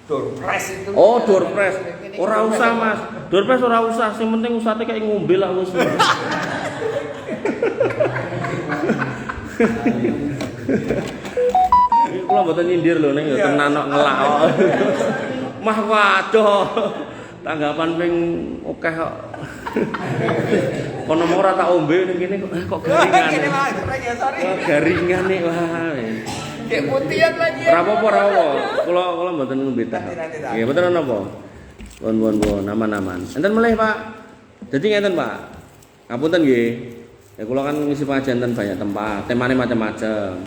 Door press itu.
Oh, door press. Ora usah Mas. Door press ora usah, sing penting usate kayak ngombe lah wis. Iki kula mboten nyindir lho ning tenan kok ngelak kok. Mah waduh. Tanggapan ping akeh kok. Kono ora tak ombe ning kene kok garingan.
Kene Mas, ya sorry.
Garingan nih wah.
Kayak putihan lagi.
Ora apa-apa. Kula mboten ngombe tah. Nggih, mboten napa. Bon, aman-aman. Enten melih, Pak. Jadi ngeten, Pak. Ngapunten nggih. Ya kula kan ngisi pengajian ten banyak tempat, temane macam-macam.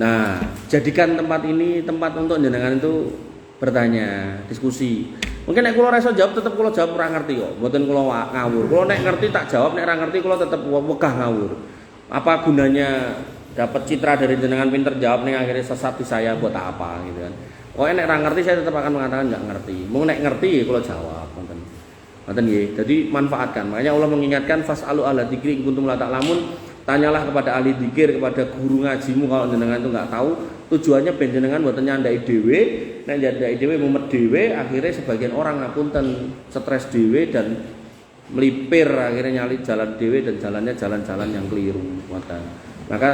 Nah, jadikan tempat ini tempat untuk jenengan itu bertanya, diskusi. Mungkin nek kula ora iso jawab tetep kula jawab ora ngerti kok. Mboten kula ngawur. Kula nek ngerti tak jawab, nek ora ngerti kula tetep wegah ngawur. Apa gunanya dapat citra dari jenengan pinter jawab ning akhirnya sesat di saya buat apa gitu kan. Pokoknya nek ora ngerti saya tetap akan mengatakan enggak ngerti. Mung nek ngerti ya kula jawab ngoten. Ngoten nggih. Jadi manfaatkan. Makanya Allah mengingatkan fasalu ahla dzikri in kuntum la ta'lamun. Tanyalah kepada ahli dzikir, kepada guru ngajimu kalau jenengan itu enggak tahu. Tujuannya ben jenengan mboten nyandai dhewe, nek nyandai dhewe mumet dhewe, akhirnya sebagian orang ngapunten stres dhewe dan melipir akhirnya nyali jalan dhewe dan jalannya jalan-jalan yang keliru. Maka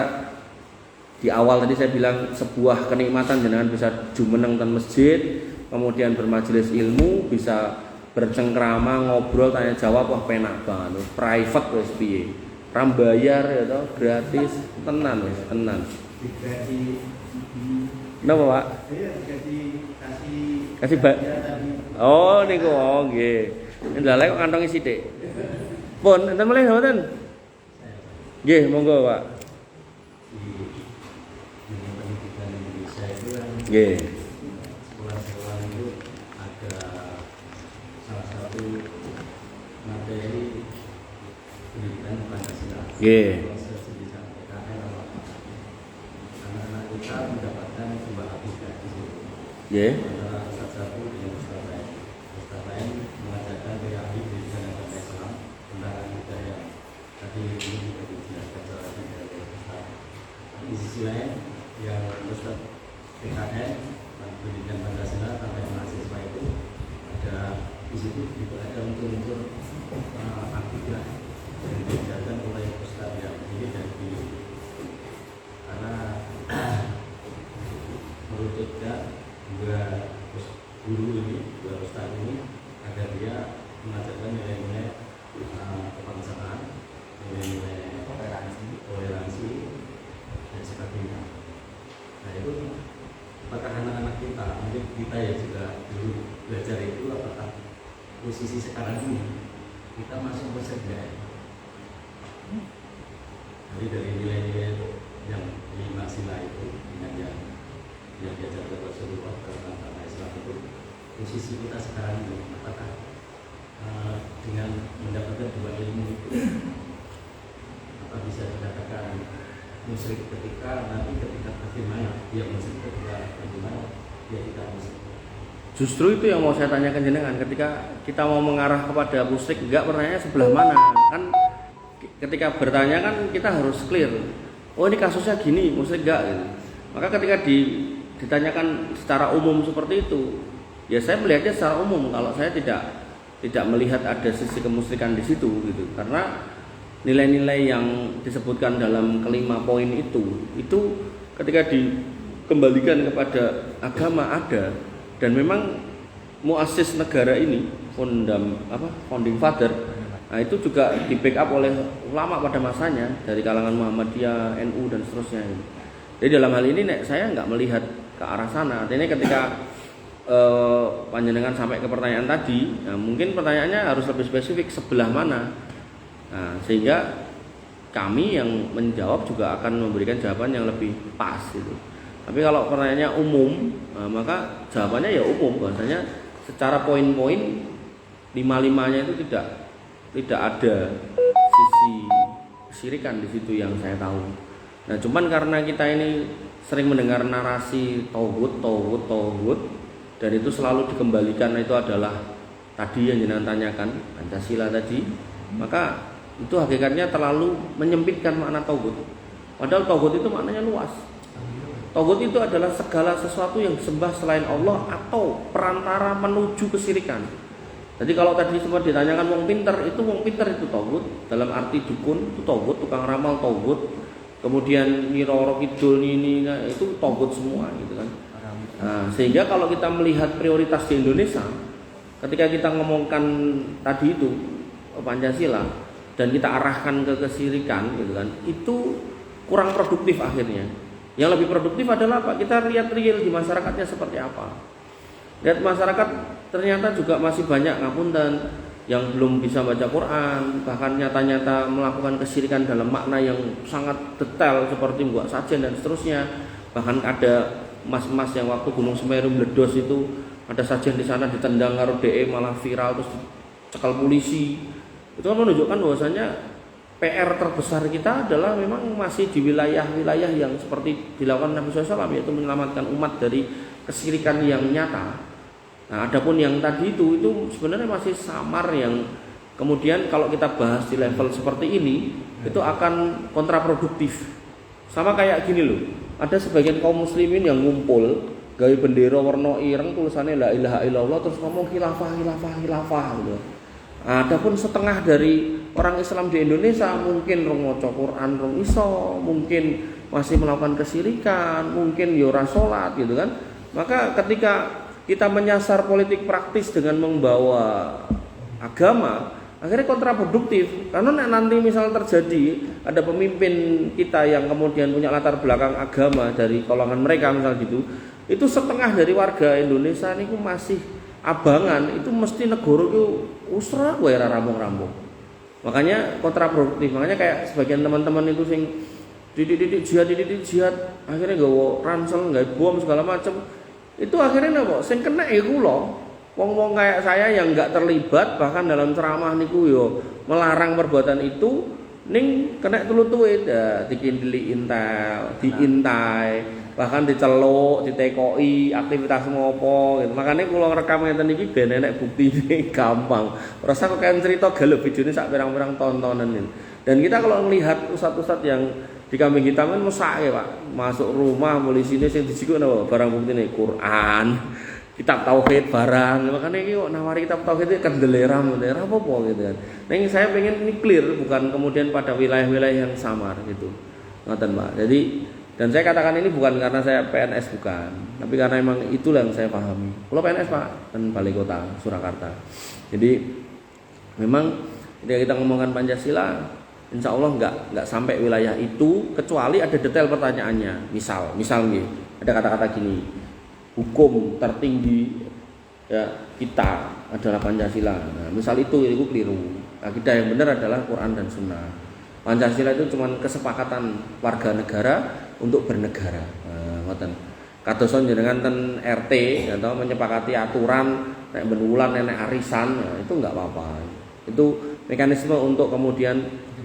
di awal tadi saya bilang sebuah kenikmatan jenengan bisa jumeneng ten masjid, kemudian bermajelis ilmu, bisa bercengkrama, ngobrol, tanya jawab, wah penak banget. Private wis piye. Ram bayar ya toh, gratis, tenan wis, tenan.
Dikasih
Napa, Pak?
saya kasih
Kasih oh niku oh nggih. Ndalek kok kantongi sithik. Pun enten mulih mboten? Nggih, monggo, Pak.
di pendidikan Indonesia itu kan
Nggih.
sekolah-sekolah itu ada salah satu materi pendidikan Pancasila.
Nggih.
Proses pendidikan PKN anak-anak kita mendapatkan sebuah aplikasi
Nggih.
antara Ustaz satu dengan Ustaz lain. Ustaz lain mengajarkan gaya ahli pendidikan agama Islam tentang budaya. Tadi ini juga dijelaskan secara detail oleh Ustaz. Di sisi lain yang Ustaz PKN pendidikan Pancasila sampai mahasiswa itu ada di situ juga ada unsur-unsur akidah yang diajarkan oleh Ustaz yang ini dan di karena menurut kita dua guru ini, dua Ustaz ini agar dia mengajarkan nilai-nilai kebangsaan, nilai-nilai toleransi dan sebagainya. Nah itu apakah anak-anak kita, mungkin kita ya juga dulu belajar itu, apakah posisi sekarang ini kita masih bersedia? Jadi dari nilai-nilai yang 5 sila itu dengan yang diajarkan Rasulullah tentang Islam itu, posisi kita sekarang ini apakah dengan mendapatkan dua ilmu itu apa bisa dikatakan musyrik ketika bagaimana dia musyrik ketika bagaimana dia tidak musyrik?
Justru itu yang mau saya tanyakan jenengan, ketika kita mau mengarah kepada musyrik, enggak pertanyaannya sebelah mana? Kan ketika bertanya kan kita harus clear. Oh ini kasusnya gini, musyrik enggak gitu. Maka ketika ditanyakan secara umum seperti itu, ya saya melihatnya secara umum. Kalau saya tidak melihat ada sisi kemusyrikan di situ gitu. Karena nilai-nilai yang disebutkan dalam kelima poin itu ketika dikembalikan kepada agama ada, dan memang muassis negara ini founding father, nah itu juga di backup oleh ulama pada masanya dari kalangan Muhammadiyah, NU dan seterusnya. Jadi dalam hal ini saya nggak melihat ke arah sana. Artinya ketika panjenengan sampai ke pertanyaan tadi, nah mungkin pertanyaannya harus lebih spesifik sebelah mana. Nah, sehingga kami yang menjawab juga akan memberikan jawaban yang lebih pas gitu. Tapi kalau pertanyaannya umum, nah, maka jawabannya ya umum, bahwasanya secara poin-poin 5-5-nya itu tidak ada sisi kesyirikan di situ yang saya tahu. Nah, cuman karena kita ini sering mendengar narasi tauhid dan itu selalu dikembalikan itu adalah tadi yang jenengan tanyakan, Pancasila tadi, maka itu hakikatnya terlalu menyempitkan makna tauhid. Padahal tauhid itu maknanya luas. Tauhid itu adalah segala sesuatu yang disembah selain Allah atau perantara menuju kesyirikan. Jadi kalau tadi sempat ditanyakan wong pinter itu tauhid dalam arti dukun itu tauhid, tukang ramal tauhid, kemudian Nyiroro Kidul ini itu tauhid semua gitu kan. Nah, sehingga kalau kita melihat prioritas di Indonesia, ketika kita ngomongkan tadi itu Pancasila dan kita arahkan ke kesyirikan gitu kan, itu kurang produktif akhirnya. Yang lebih produktif adalah apa? Kita lihat real di masyarakatnya seperti apa. Lihat masyarakat ternyata juga masih banyak ngapunten yang belum bisa baca Quran, bahkan nyata-nyata melakukan kesyirikan dalam makna yang sangat detail seperti buat sajen dan seterusnya. Bahkan ada mas-mas yang waktu Gunung Semeru meledos itu ada sajen di sana ditendang karo DE malah viral terus dicekal polisi. Itu kan menunjukkan bahwasanya PR terbesar kita adalah memang masih di wilayah-wilayah yang seperti dilakukan Nabi SAW, yaitu menyelamatkan umat dari kesyirikan yang nyata. Nah, adapun yang tadi itu sebenarnya masih samar, yang kemudian kalau kita bahas di level seperti ini itu akan kontraproduktif. Sama kayak gini loh, ada sebagian kaum muslimin yang ngumpul gawe bendera warna ireng tulisannya la ilaha illallah terus ngomong khilafah gitu. Adapun setengah dari orang Islam di Indonesia mungkin rong maca Quran rong iso, mungkin masih melakukan kesyirikan, mungkin yo ora salat gitu kan. Maka ketika kita menyasar politik praktis dengan membawa agama, akhirnya kontraproduktif. Karena nanti misal terjadi ada pemimpin kita yang kemudian punya latar belakang agama dari golongan mereka misal gitu, itu setengah dari warga Indonesia ini masih abangan, itu mesti negara itu usra gue rambung-rambung. Makanya kontraproduktif. Makanya kayak sebagian teman-teman itu sing didik jihad, akhirnya gawa ransel, gawe bom segala macam. Itu akhirnya napa? Sing kena ya kula. Wong-wong kayak saya yang enggak terlibat bahkan dalam ceramah niku yo melarang perbuatan itu ning kena tulu-tuwit ya dikindeli intel, diintai, bahkan diceluk, ditekoki aktivitas ngopo gitu. Makanya kula rekam ngeten iki ben enek buktine gampang. Rasa kok kan cerita gelo videone sak pirang-pirang tontonan ini. Dan kita kalau melihat ustaz-ustaz yang di kambing hitam kan mesake Pak, masuk rumah polisine sing dijikuk napa barang buktine Quran, kitab tauhid barang. Makanya iki kok nawari kitab tauhid itu kendeleram gitu. Ora apa-apa gitu kan. Ning saya pengen ini clear bukan kemudian pada wilayah-wilayah yang samar gitu. Ngoten Pak. Jadi dan saya katakan ini bukan karena saya PNS bukan, tapi karena memang itulah yang saya pahami. Kalau PNS Pak kan Balai Kota Surakarta. Jadi memang ketika kita ngomongkan Pancasila, insya Allah nggak sampai wilayah itu kecuali ada detail pertanyaannya. Misal nih ada kata-kata gini, hukum tertinggi ya kita adalah Pancasila. Nah, misal itu keliru. Akidah yang benar adalah Quran dan Sunnah. Pancasila itu cuma kesepakatan warga negara untuk bernegara. Ngoten. Kadoson jenengan ten RT atau menyepakati aturan nek benulan nek arisan, ya, itu enggak apa-apa. Itu mekanisme untuk kemudian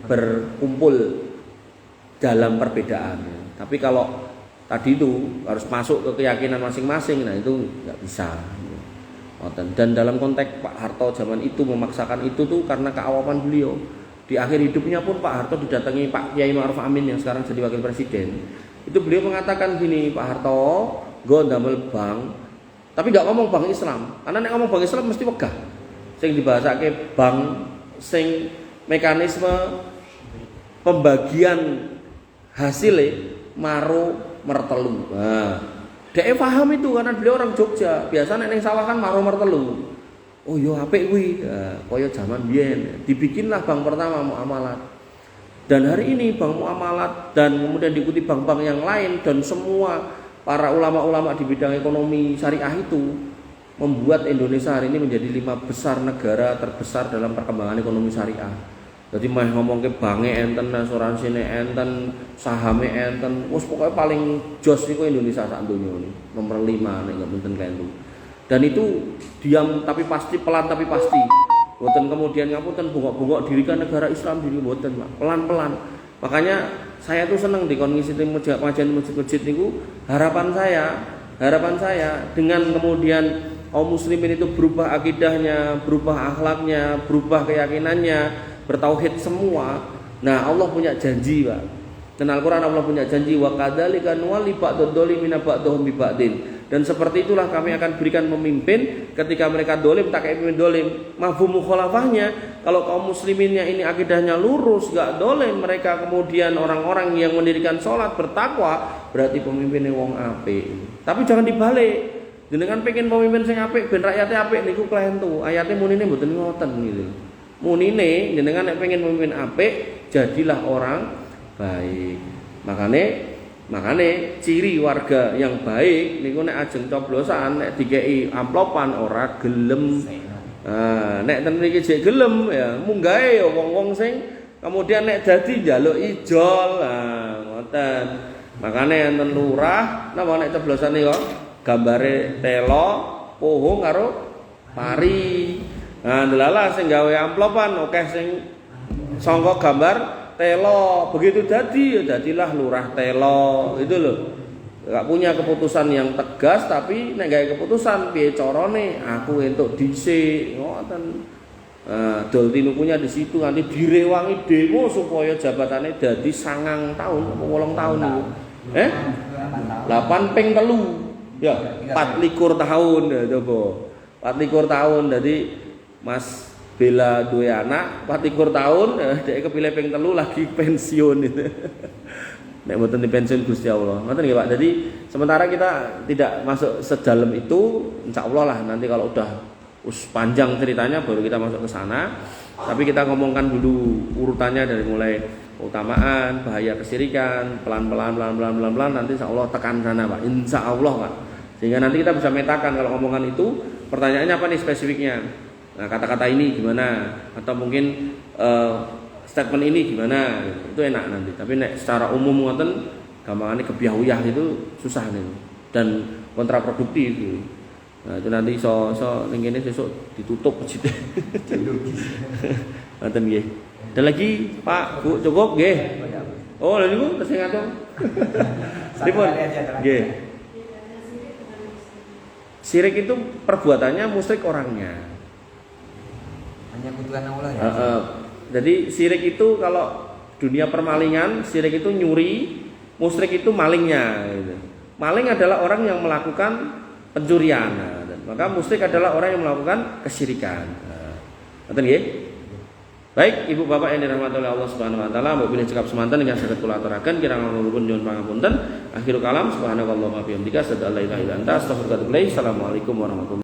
berkumpul dalam perbedaan. Tapi kalau tadi itu harus masuk ke keyakinan masing-masing, nah itu enggak bisa. Ngoten. Dan dalam konteks Pak Harto zaman itu memaksakan itu tuh karena keawaman beliau. Di akhir hidupnya pun Pak Harto didatangi Pak Kiai Ma'ruf Amin yang sekarang jadi wakil presiden. Itu beliau mengatakan gini, Pak Harto, gue ndamel bank, tapi nggak ngomong bank Islam. Karena nek ngomong bank Islam mesti wegah. Sing dibahasake bank sing mekanisme pembagian hasilnya maro mertelu. Nah, dia paham itu karena beliau orang Jogja. Biasanya nek sawah kan maro mertelu. Oh yo apik kuwi, kaya zaman biyen. Dibikinlah bank pertama Muamalat. Dan hari ini bank Muamalat dan kemudian diikuti bank-bank yang lain dan semua para ulama-ulama di bidang ekonomi syariah itu membuat Indonesia hari ini menjadi 5 besar negara terbesar dalam perkembangan ekonomi syariah. Jadi mah ngomong ke banke enten, asuransine enten, sahame enten, wis pokoke paling jos niku Indonesia sak donya ini. Nomor 5 nek enggak menten klentu. Dan itu diam tapi pasti, pelan tapi pasti. Boten kemudian ngapunten bungok-bungok dirikan negara Islam diri boten, Pak. Pelan-pelan. Makanya saya tuh senang di kondisi pengajian masjid-masjid niku, harapan saya dengan kemudian kaum muslimin itu berubah akidahnya, berubah akhlaknya, berubah keyakinannya, bertauhid semua. Nah, Allah punya janji, Pak. Dan Al-Qur'an Allah punya janji wa kadzalika nuwalli ba'dadh dzalimina ba'dahum bi ba'din. Dan seperti itulah kami akan berikan pemimpin ketika mereka dolim tak kayak pemimpin dolim. Mafhum mukhalafahnya, kalau kaum musliminnya ini akidahnya lurus, gak dolim, mereka kemudian orang-orang yang mendirikan sholat bertakwa, berarti pemimpinnya wong apik. Tapi jangan dibalik. Jenengan pengen pemimpin sing apik ben rakyate apik niku klentu. Ayate munine mboten ngoten gitu. Munine jenengan nek pengen pemimpin apik, jadilah orang baik. Makane ciri warga yang baik niku nek ajeng coblosan nek dikeki amplopan ora gelem. Nah, nek ten mriki jek gelem ya munggahe ya wong-wong sing kemudian nek dadi njaluk ijol. Nah, ngoten. Makane enten lurah napa nek coblosane kok gambare telo, pohong karo pari. Nah, delala sing gawe amplopan akeh sing sangka gambar telo, begitu jadilah lurah telo, itu loh. Gak punya keputusan yang tegas, tapi nek gawe keputusan piye carane aku entuk dhisik, ngoten. Dol tinukunya di situ nanti direwangi demo supaya jabatannya dadi 9 tahun, 8 tahun niku. 8 ping 3. Ya, 24 tahun ya coba. 24 tahun. Jadi Mas bela duwe anak 24 tahun dhek kepilih ping 3 lagi pensiun itu. Nek mboten dipensiun Gusti Allah. Ngoten nggih Pak. Jadi sementara kita tidak masuk sedalam itu, insyaallah lah nanti kalau udah panjang ceritanya baru kita masuk ke sana. Tapi kita ngomongkan dulu urutannya dari mulai keutamaan, bahaya kesirikan, pelan-pelan nanti insyaallah tekan sana Pak. Insyaallah Pak. Sehingga nanti kita bisa metakan kalau ngomongan itu pertanyaannya apa nih spesifiknya. Nah, kata-kata ini gimana atau mungkin statement ini gimana, itu enak nanti. Tapi nek secara umum ngoten gampangane kebiahuyah itu susah nih dan kontraproduktif gitu. Nah, itu nanti so ning kene sesuk ditutup masjid. Ngoten nggih. Ada lagi Pak, Bu, cukup nggih. Oh, lha niku tesih ngatung. Pripun? Nggih. Syirik itu perbuatannya, musyrik orangnya.
Menyekutukan Allah ya.
Jadi syirik itu kalau dunia permalingan, syirik itu nyuri, musyrik itu malingnya. Gitu. Maling adalah orang yang melakukan pencurian, dan maka musyrik adalah orang yang melakukan kesyirikan. Ngoten nggih? Baik, Ibu Bapak yang dirahmati oleh Allah Subhanahu wa taala, mbok bilih cekap semanten ingkang saged kula aturaken kirang nuwun nyuwun pangapunten. Akhirul kalam subhanakallahumma wa bihamdika asyhadu an la ilaha illa anta astaghfiruka wa atubu ilaik. Assalamualaikum warahmatullahi